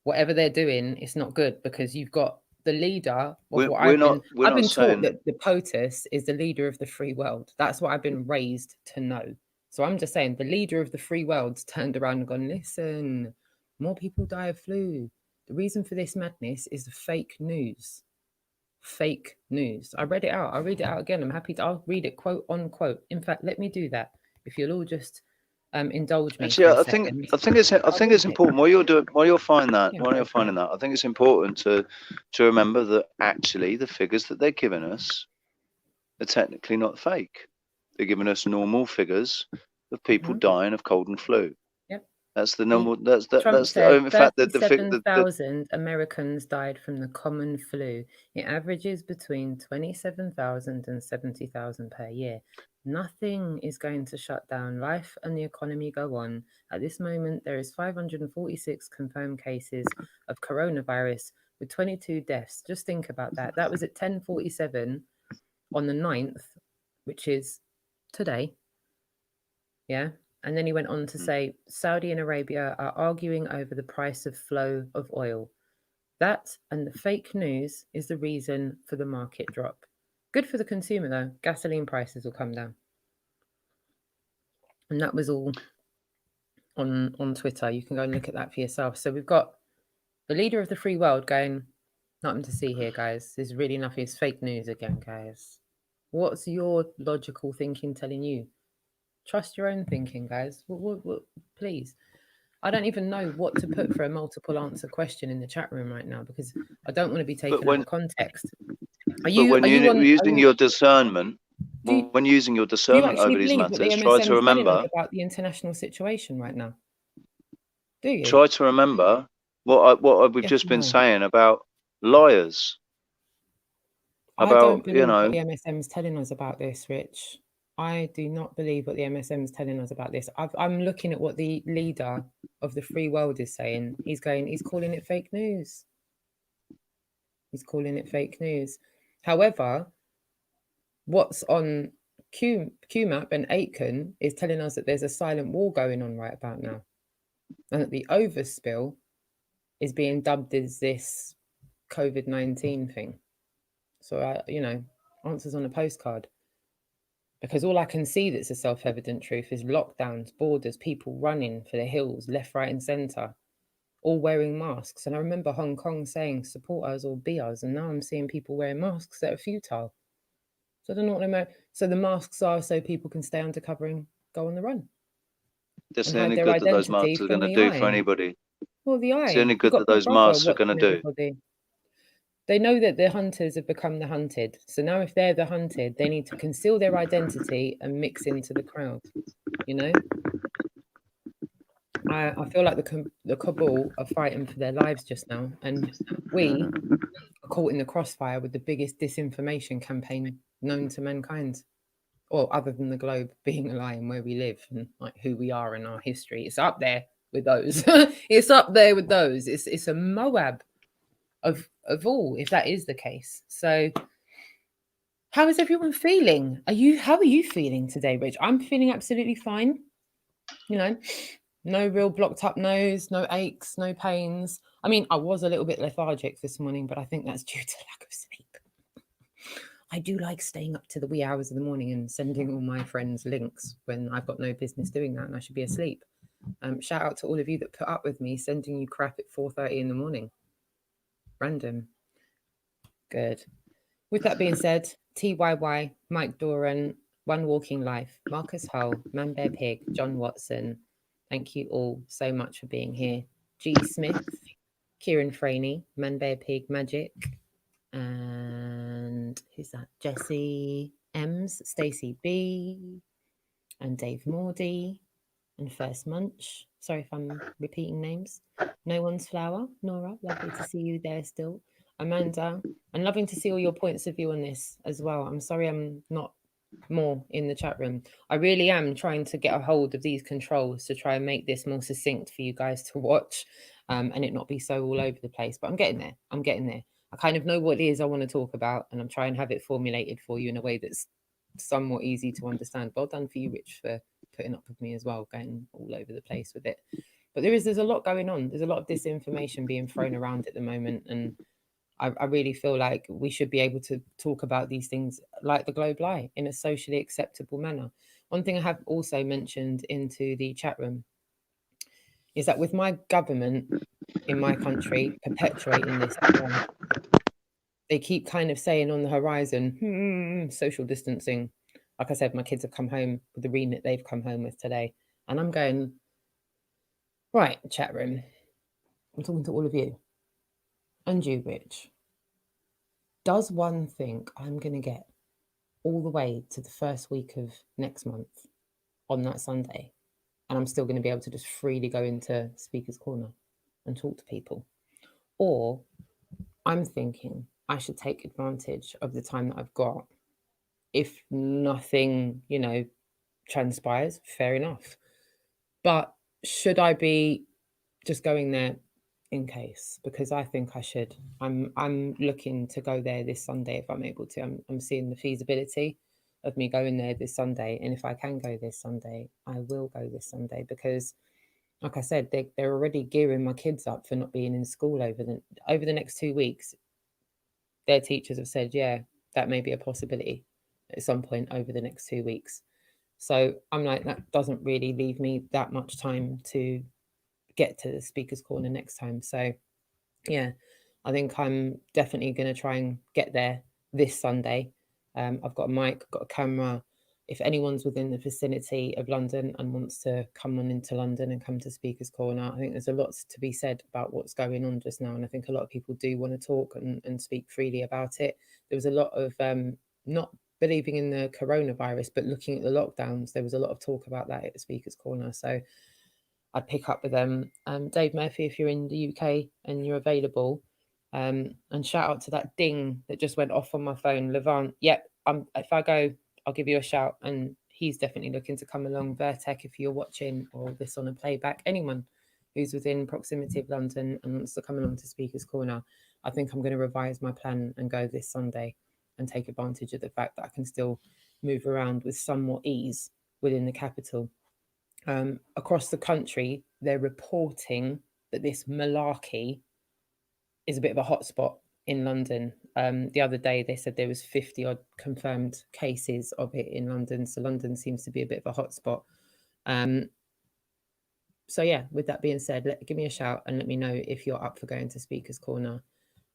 whatever they're doing, it's not good, because you've got the leader of I've been taught that the POTUS is the leader of the free world. That's what I've been raised to know. So I'm just saying the leader of the free world's turned around and gone, listen, more people die of flu. The reason for this madness is the fake news. Fake news. I read it out. I'll read it out again. I'll read it quote unquote. In fact, let me do that. If you'll all just indulge me. Actually, I think it's important while you're finding that. I think it's important to remember that actually the figures that they're giving us are technically not fake. They're giving us normal figures of people dying of cold and flu. Yep. That's the normal. That's said in fact that 37,000 Americans died from the common flu. It averages between 27,000 and 70,000 per year. Nothing is going to shut down. Life and the economy go on. At this moment, there is 546 confirmed cases of coronavirus with 22 deaths. Just think about that. That was at 10:47 on the 9th, which is today. Yeah. And then he went on to say, Saudi and Arabia are arguing over the price of flow of oil. That and the fake news is the reason for the market drop. Good for the consumer, though. Gasoline prices will come down. And that was all on Twitter. You can go and look at that for yourself. So we've got the leader of the free world going, nothing to see here, guys. There's really nothing. It's fake news again, guys. What's your logical thinking telling you? Trust your own thinking, guys. Please. I don't even know what to put for a multiple answer question in the chat room right now, because I don't want to be taken out of context. When using your discernment over these matters, try to remember about the international situation right now. Do you try to remember what we've just been saying about liars? I don't believe what the MSM is telling us about this, Rich. I do not believe what the MSM is telling us about this. I'm looking at what the leader of the free world is saying. He's calling it fake news. He's calling it fake news. However, what's on QMAP and Aitken is telling us that there's a silent war going on right about now, and that the overspill is being dubbed as this COVID-19 thing. So, answers on a postcard. Because all I can see that's a self-evident truth is lockdowns, borders, people running for the hills, left, right and centre, all wearing masks. And I remember Hong Kong saying, support us or be us. And now I'm seeing people wearing masks that are futile. So I don't know what they meant. So the masks are so people can stay undercover and go on the run. That's the only good that those masks are going to do for anybody. Well, the eye. It's the only good that those masks are going to do. They know that the hunters have become the hunted. So now if they're the hunted, they need to conceal their identity and mix into the crowd, you know? I feel like the cabal are fighting for their lives just now. And we are caught in the crossfire with the biggest disinformation campaign known to mankind. Or other than the globe being a lie and where we live and like who we are in our history. It's up there with those. It's up there with those. It's a Moab of all, if that is the case. So how is everyone feeling? How are you feeling today, Rich? I'm feeling absolutely fine. You know, no real blocked up nose, no aches, no pains. I mean, I was a little bit lethargic this morning, but I think that's due to lack of sleep. I do like staying up to the wee hours of the morning and sending all my friends links when I've got no business doing that and I should be asleep. Shout out to all of you that put up with me sending you crap at 4:30 in the morning. Random. Good. With that being said, TYY, Mike Doran, One Walking Life, Marcus Hull, Man Bear Pig, John Watson. Thank you all so much for being here. G Smith, Kieran Franey, Man Bear Pig Magic, and who's that? Jesse Ems, Stacey B, and Dave Mordy, and First Munch. Sorry if I'm repeating names. No One's Flower, Nora, lovely to see you there still. Amanda, and loving to see all your points of view on this as well. I'm sorry I'm not more in the chat room. I really am trying to get a hold of these controls to try and make this more succinct for you guys to watch, and it not be so all over the place. But I'm getting there. I'm getting there. I kind of know what it is I want to talk about, and I'm trying to have it formulated for you in a way that's somewhat easy to understand. Well done for you, Rich, for putting up with me as well, going all over the place with it. But there's a lot going on. There's a lot of disinformation being thrown around at the moment, and I really feel like we should be able to talk about these things like the globe lie in a socially acceptable manner. One thing I have also mentioned into the chat room is that with my government in my country perpetuating this, they keep kind of saying on the horizon, social distancing. Like I said, my kids have come home with the remit they've come home with today. And I'm going, right, chat room. I'm talking to all of you. And you, Rich. Does one think I'm going to get all the way to the first week of next month on that Sunday, and I'm still going to be able to just freely go into Speaker's Corner and talk to people? Or I'm thinking I should take advantage of the time that I've got. If nothing, transpires, fair enough. But should I be just going there in case? Because I think I should. I'm looking to go there this Sunday if I'm able to. I'm seeing the feasibility of me going there this Sunday, and if I can go this Sunday, I will go this Sunday, because like I said, they're already gearing my kids up for not being in school over the next 2 weeks. Their teachers have said, yeah, that may be a possibility at some point over the next 2 weeks. So I'm like, that doesn't really leave me that much time to get to the Speaker's Corner next time. So yeah, I think I'm definitely going to try and get there this Sunday. I've got a mic, got a camera. If anyone's within the vicinity of London and wants to come on into London and come to Speaker's Corner, I think there's a lot to be said about what's going on just now. And I think a lot of people do want to talk and speak freely about it. There was a lot of not believing in the coronavirus, but looking at the lockdowns, there was a lot of talk about that at the Speaker's Corner. So I'd pick up with them. Dave Murphy, if you're in the UK and you're available, and shout out to that ding that just went off on my phone, Levant. Yep, if I go, I'll give you a shout. And he's definitely looking to come along. Vertec, if you're watching, or this on a playback, anyone who's within proximity of London and wants to come along to Speaker's Corner, I think I'm going to revise my plan and go this Sunday and take advantage of the fact that I can still move around with some more ease within the capital. Across the country, they're reporting that this malarkey is a bit of a hotspot in London. The other day, they said there was 50 odd confirmed cases of it in London. So London seems to be a bit of a hotspot. So yeah, with that being said, give me a shout and let me know if you're up for going to Speaker's Corner.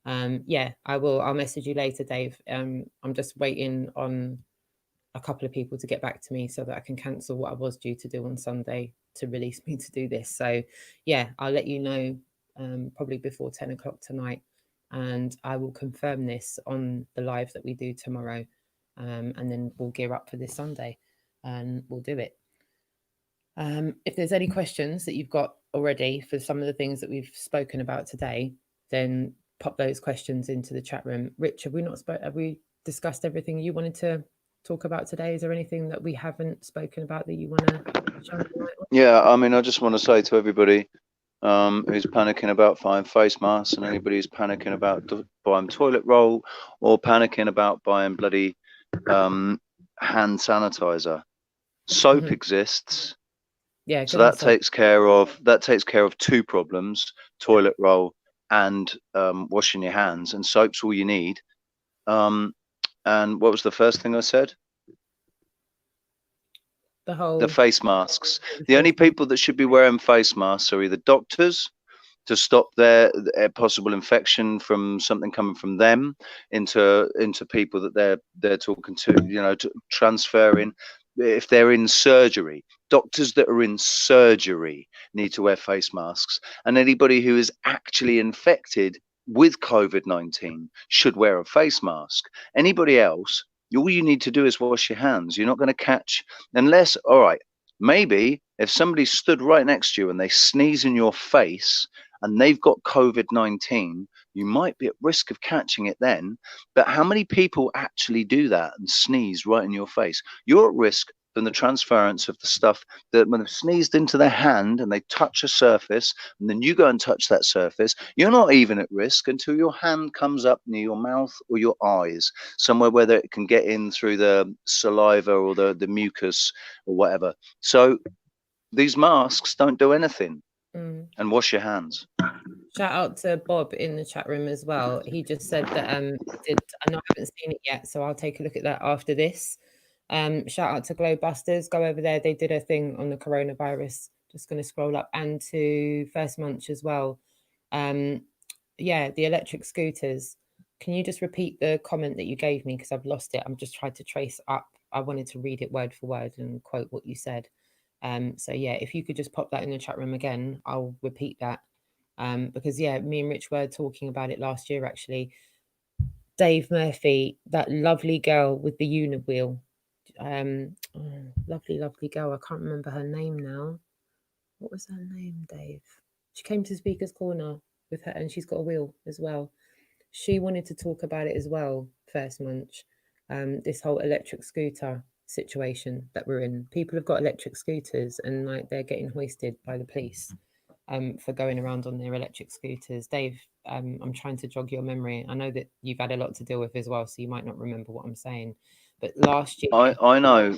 Yeah, I will. I'll message you later, Dave. I'm just waiting on a couple of people to get back to me so that I can cancel what I was due to do on Sunday to release me to do this. So yeah, I'll let you know probably before 10 o'clock tonight, and I will confirm this on the live that we do tomorrow, and then we'll gear up for this Sunday and we'll do it. If there's any questions that you've got already for some of the things that we've spoken about today, then pop those questions into the chat room. Rich, have we discussed everything you wanted to talk about today? Is there anything that we haven't spoken about that you want to shine light on? Yeah, I mean, I just want to say to everybody who's panicking about buying face masks, and anybody who's panicking about buying toilet roll or panicking about buying bloody hand sanitizer, soap exists. Yeah, so that takes care of two problems: toilet roll and washing your hands. And soap's all you need. And what was the first thing I said? The face masks. The only people that should be wearing face masks are either doctors to stop their possible infection from something coming from them into people that they're talking to, you know, transferring. If they're in surgery, doctors that are in surgery need to wear face masks, and anybody who is actually infected with COVID-19 should wear a face mask. Anybody else, all you need to do is wash your hands. You're not going to catch, unless, all right, maybe if somebody stood right next to you and they sneeze in your face and they've got COVID-19, you might be at risk of catching it then. But how many people actually do that and sneeze right in your face? You're at risk from the transference of the stuff that when they've sneezed into their hand and they touch a surface, and then you go and touch that surface. You're not even at risk until your hand comes up near your mouth or your eyes, somewhere where it can get in through the saliva or the mucus or whatever. So these masks don't do anything. And wash your hands. Shout out to Bob in the chat room as well. He just said that I know I haven't seen it yet, so I'll take a look at that after this. Shout out to Glowbusters. Go over there. They did a thing on the coronavirus. Just going to scroll up, and to First Munch as well. Yeah, the electric scooters. Can you just repeat the comment that you gave me, because I've lost it? I'm just trying to trace up. I wanted to read it word for word and quote what you said. So yeah, if you could just pop that in the chat room again, I'll repeat that. Because yeah, me and Rich were talking about it last year, actually. Dave Murphy, that lovely girl with the unibwheel. Lovely girl. I can't remember her name now. What was her name, Dave? She came to Speaker's Corner with her, and she's got a wheel as well. She wanted to talk about it as well, First Munch. This whole electric scooter situation that we're in. People have got electric scooters, and like they're getting hoisted by the police for going around on their electric scooters. Dave, I'm trying to jog your memory. I know that you've had a lot to deal with as well, so you might not remember what I'm saying. But last year, I know.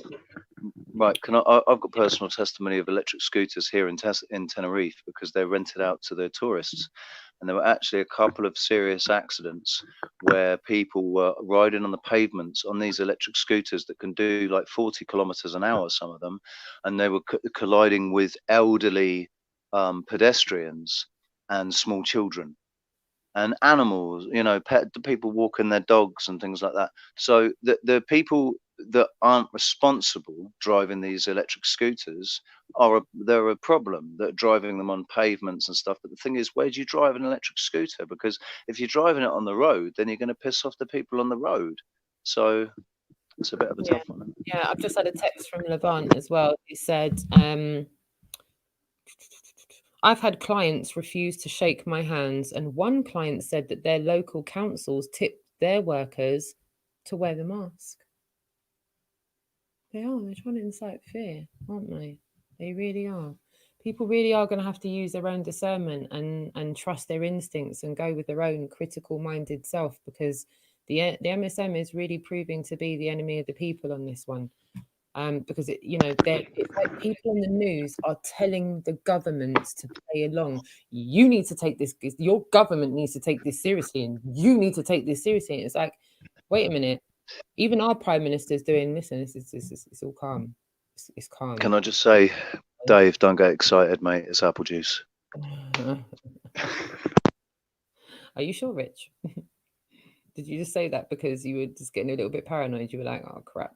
Right, I've got personal testimony of electric scooters here in Tenerife, because they're rented out to the tourists. And there were actually a couple of serious accidents where people were riding on the pavements on these electric scooters that can do like 40 kilometers an hour, some of them, and they were colliding with elderly pedestrians and small children and animals, you know, people walking their dogs and things like that. So the people that aren't responsible driving these electric scooters they're a problem, that driving them on pavements and stuff. But the thing is, where do you drive an electric scooter? Because if you're driving it on the road, then you're going to piss off the people on the road. So it's a bit of a tough one. Yeah, I've just had a text from Levant as well. He said, I've had clients refuse to shake my hands, and one client said that their local councils tipped their workers to wear the mask. They're trying to incite fear, aren't they? They really are. People really are going to have to use their own discernment and trust their instincts and go with their own critical minded self, because The MSM is really proving to be the enemy of the people on this one. Because it's like people on the news are telling the governments to play along. You need to take this. Your government needs to take this seriously, and you need to take this seriously. And it's like, wait a minute. Even our prime minister's doing this, and it's all calm. It's calm. Can I just say, Dave, don't get excited, mate. It's apple juice. Are you sure, Rich? Did you just say that because you were just getting a little bit paranoid? You were like, oh crap.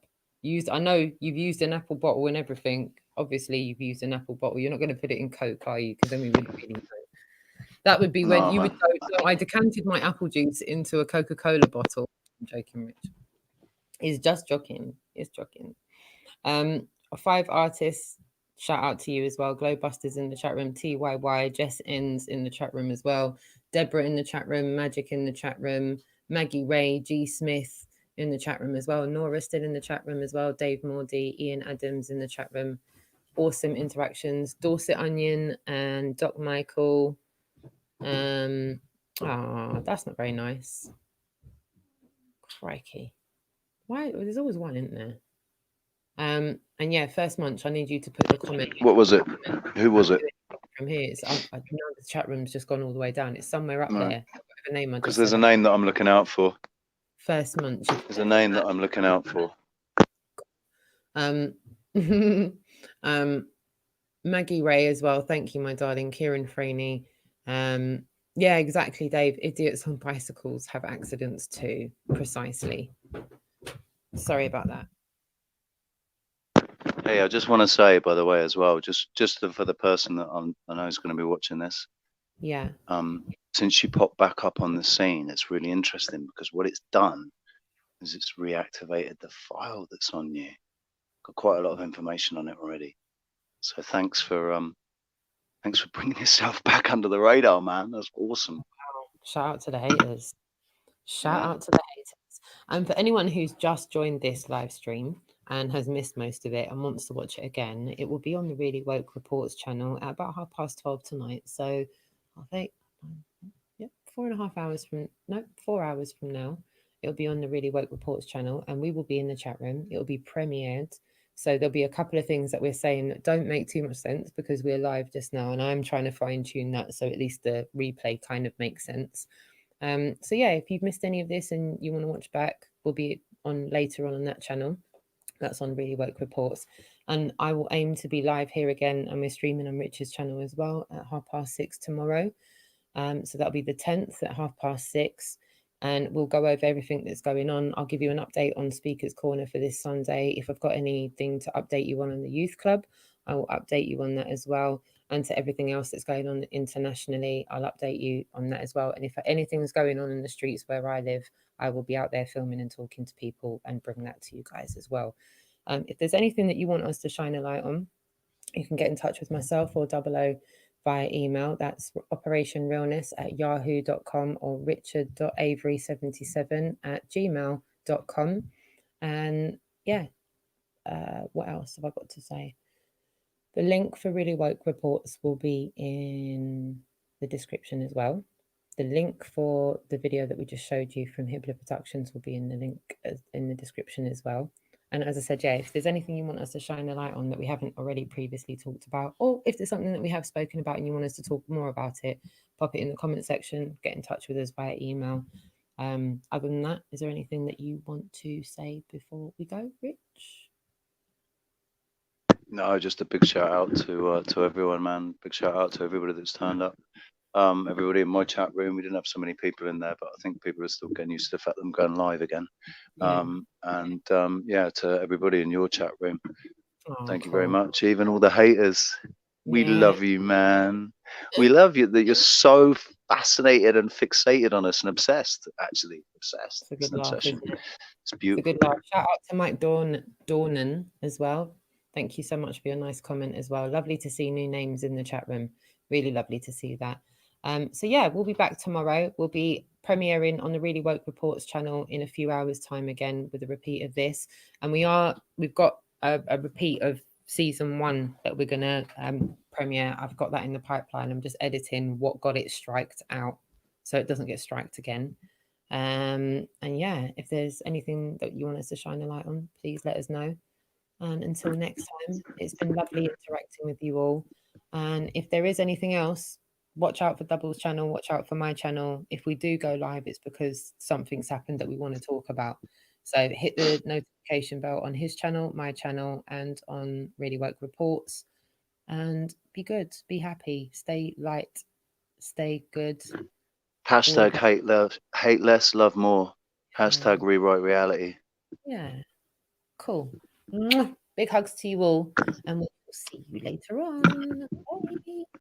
I know you've used an apple bottle and everything. Obviously, you've used an apple bottle. You're not going to put it in Coke, are you? Because then we wouldn't really know. That would be when you would go, no, I decanted my apple juice into a Coca-Cola bottle. I'm joking, Rich. He's just joking. He's joking. 5 artists, shout out to you as well. Glowbusters in the chat room. TYY. Jess Ends in the chat room as well. Deborah in the chat room. Magic in the chat room. Maggie Ray. G Smith in the chat room as well. Nora still in the chat room as well. Dave Mordy, Ian Adams in the chat room. Awesome interactions. Dorset Onion and Doc Michael. That's not very nice. Crikey. Why? There's always one, isn't there? And yeah, First Munch, I need you to put the comment. What was it? Who was it? From here, I know the chat room's just gone all the way down. It's somewhere up there. Because there's a name that I'm looking out for. First Munch. There's a name that I'm looking out for. Maggie Ray as well. Thank you, my darling. Kieran Franey. Yeah, exactly, Dave. Idiots on bicycles have accidents too. Precisely. Sorry about that. Hey, I just want to say, by the way, as well, just for the person that I know is going to be watching this. Yeah. Since you popped back up on the scene, it's really interesting because what it's done is it's reactivated the file that's on you. Got quite a lot of information on it already. So thanks for bringing yourself back under the radar, man. That's awesome. Shout out to the haters. Shout out to the haters. And for anyone who's just joined this live stream and has missed most of it and wants to watch it again, it will be on the Really Woke Reports channel at about 12:30 tonight. So I think 4 hours from now, it'll be on the Really Woke Reports channel, and we will be in the chat room. It'll be premiered. So there'll be a couple of things that we're saying that don't make too much sense because we're live just now, and I'm trying to fine tune that so at least the replay kind of makes sense. So yeah, if you've missed any of this and you want to watch back, we'll be on later on that channel. That's on Really Woke Reports. And I will aim to be live here again, and we're streaming on Rich's channel as well at 6:30 tomorrow. So that'll be the 10th at 6:30. And we'll go over everything that's going on. I'll give you an update on Speaker's Corner for this Sunday. If I've got anything to update you on the youth club, I will update you on that as well. And to everything else that's going on internationally, I'll update you on that as well. And if anything's going on in the streets where I live, I will be out there filming and talking to people and bring that to you guys as well. If there's anything that you want us to shine a light on, you can get in touch with myself or 00 via email. That's operationrealness@yahoo.com or richard.avery77@gmail.com. And yeah, what else have I got to say? The link for Really Woke Reports will be in the description as well. The link for the video that we just showed you from Hibbler Productions will be in the link in the description as well. And as I said, yeah, if there's anything you want us to shine a light on that we haven't already previously talked about, or if there's something that we have spoken about and you want us to talk more about it, pop it in the comment section, get in touch with us via email. Other than that, is there anything that you want to say before we go, Rich? No, just a big shout out to everyone, man. Big shout out to everybody that's turned up. Everybody in my chat room. We didn't have so many people in there, but I think people are still getting used to the fact that I'm going live again. Yeah, to everybody in your chat room, thank you very much. Even all the haters, we love you, man. We love you. That you're so fascinated and fixated on us and obsessed. Actually, obsessed. It's a good laugh, isn't it? It's beautiful. It's a good laugh. Shout out to Mike Dornan as well. Thank you so much for your nice comment as well. Lovely to see new names in the chat room. Really lovely to see that. So yeah, we'll be back tomorrow. We'll be premiering on the Really Woke Reports channel in a few hours time again with a repeat of this. And we've got a repeat of season 1 that we're gonna premiere. I've got that in the pipeline. I'm just editing what got it striked out so it doesn't get striked again. And yeah, if there's anything that you want us to shine a light on, please let us know. And until next time, it's been lovely interacting with you all. And if there is anything else, watch out for Double's channel, watch out for my channel. If we do go live, it's because something's happened that we want to talk about. So hit the notification bell on his channel, my channel, and on Really Woke Reports. And be good, be happy, stay light, stay good. Hashtag hate less, love more. Hashtag rewrite reality. Yeah, cool. Mwah. Big hugs to you all, and we'll see you later on. Bye.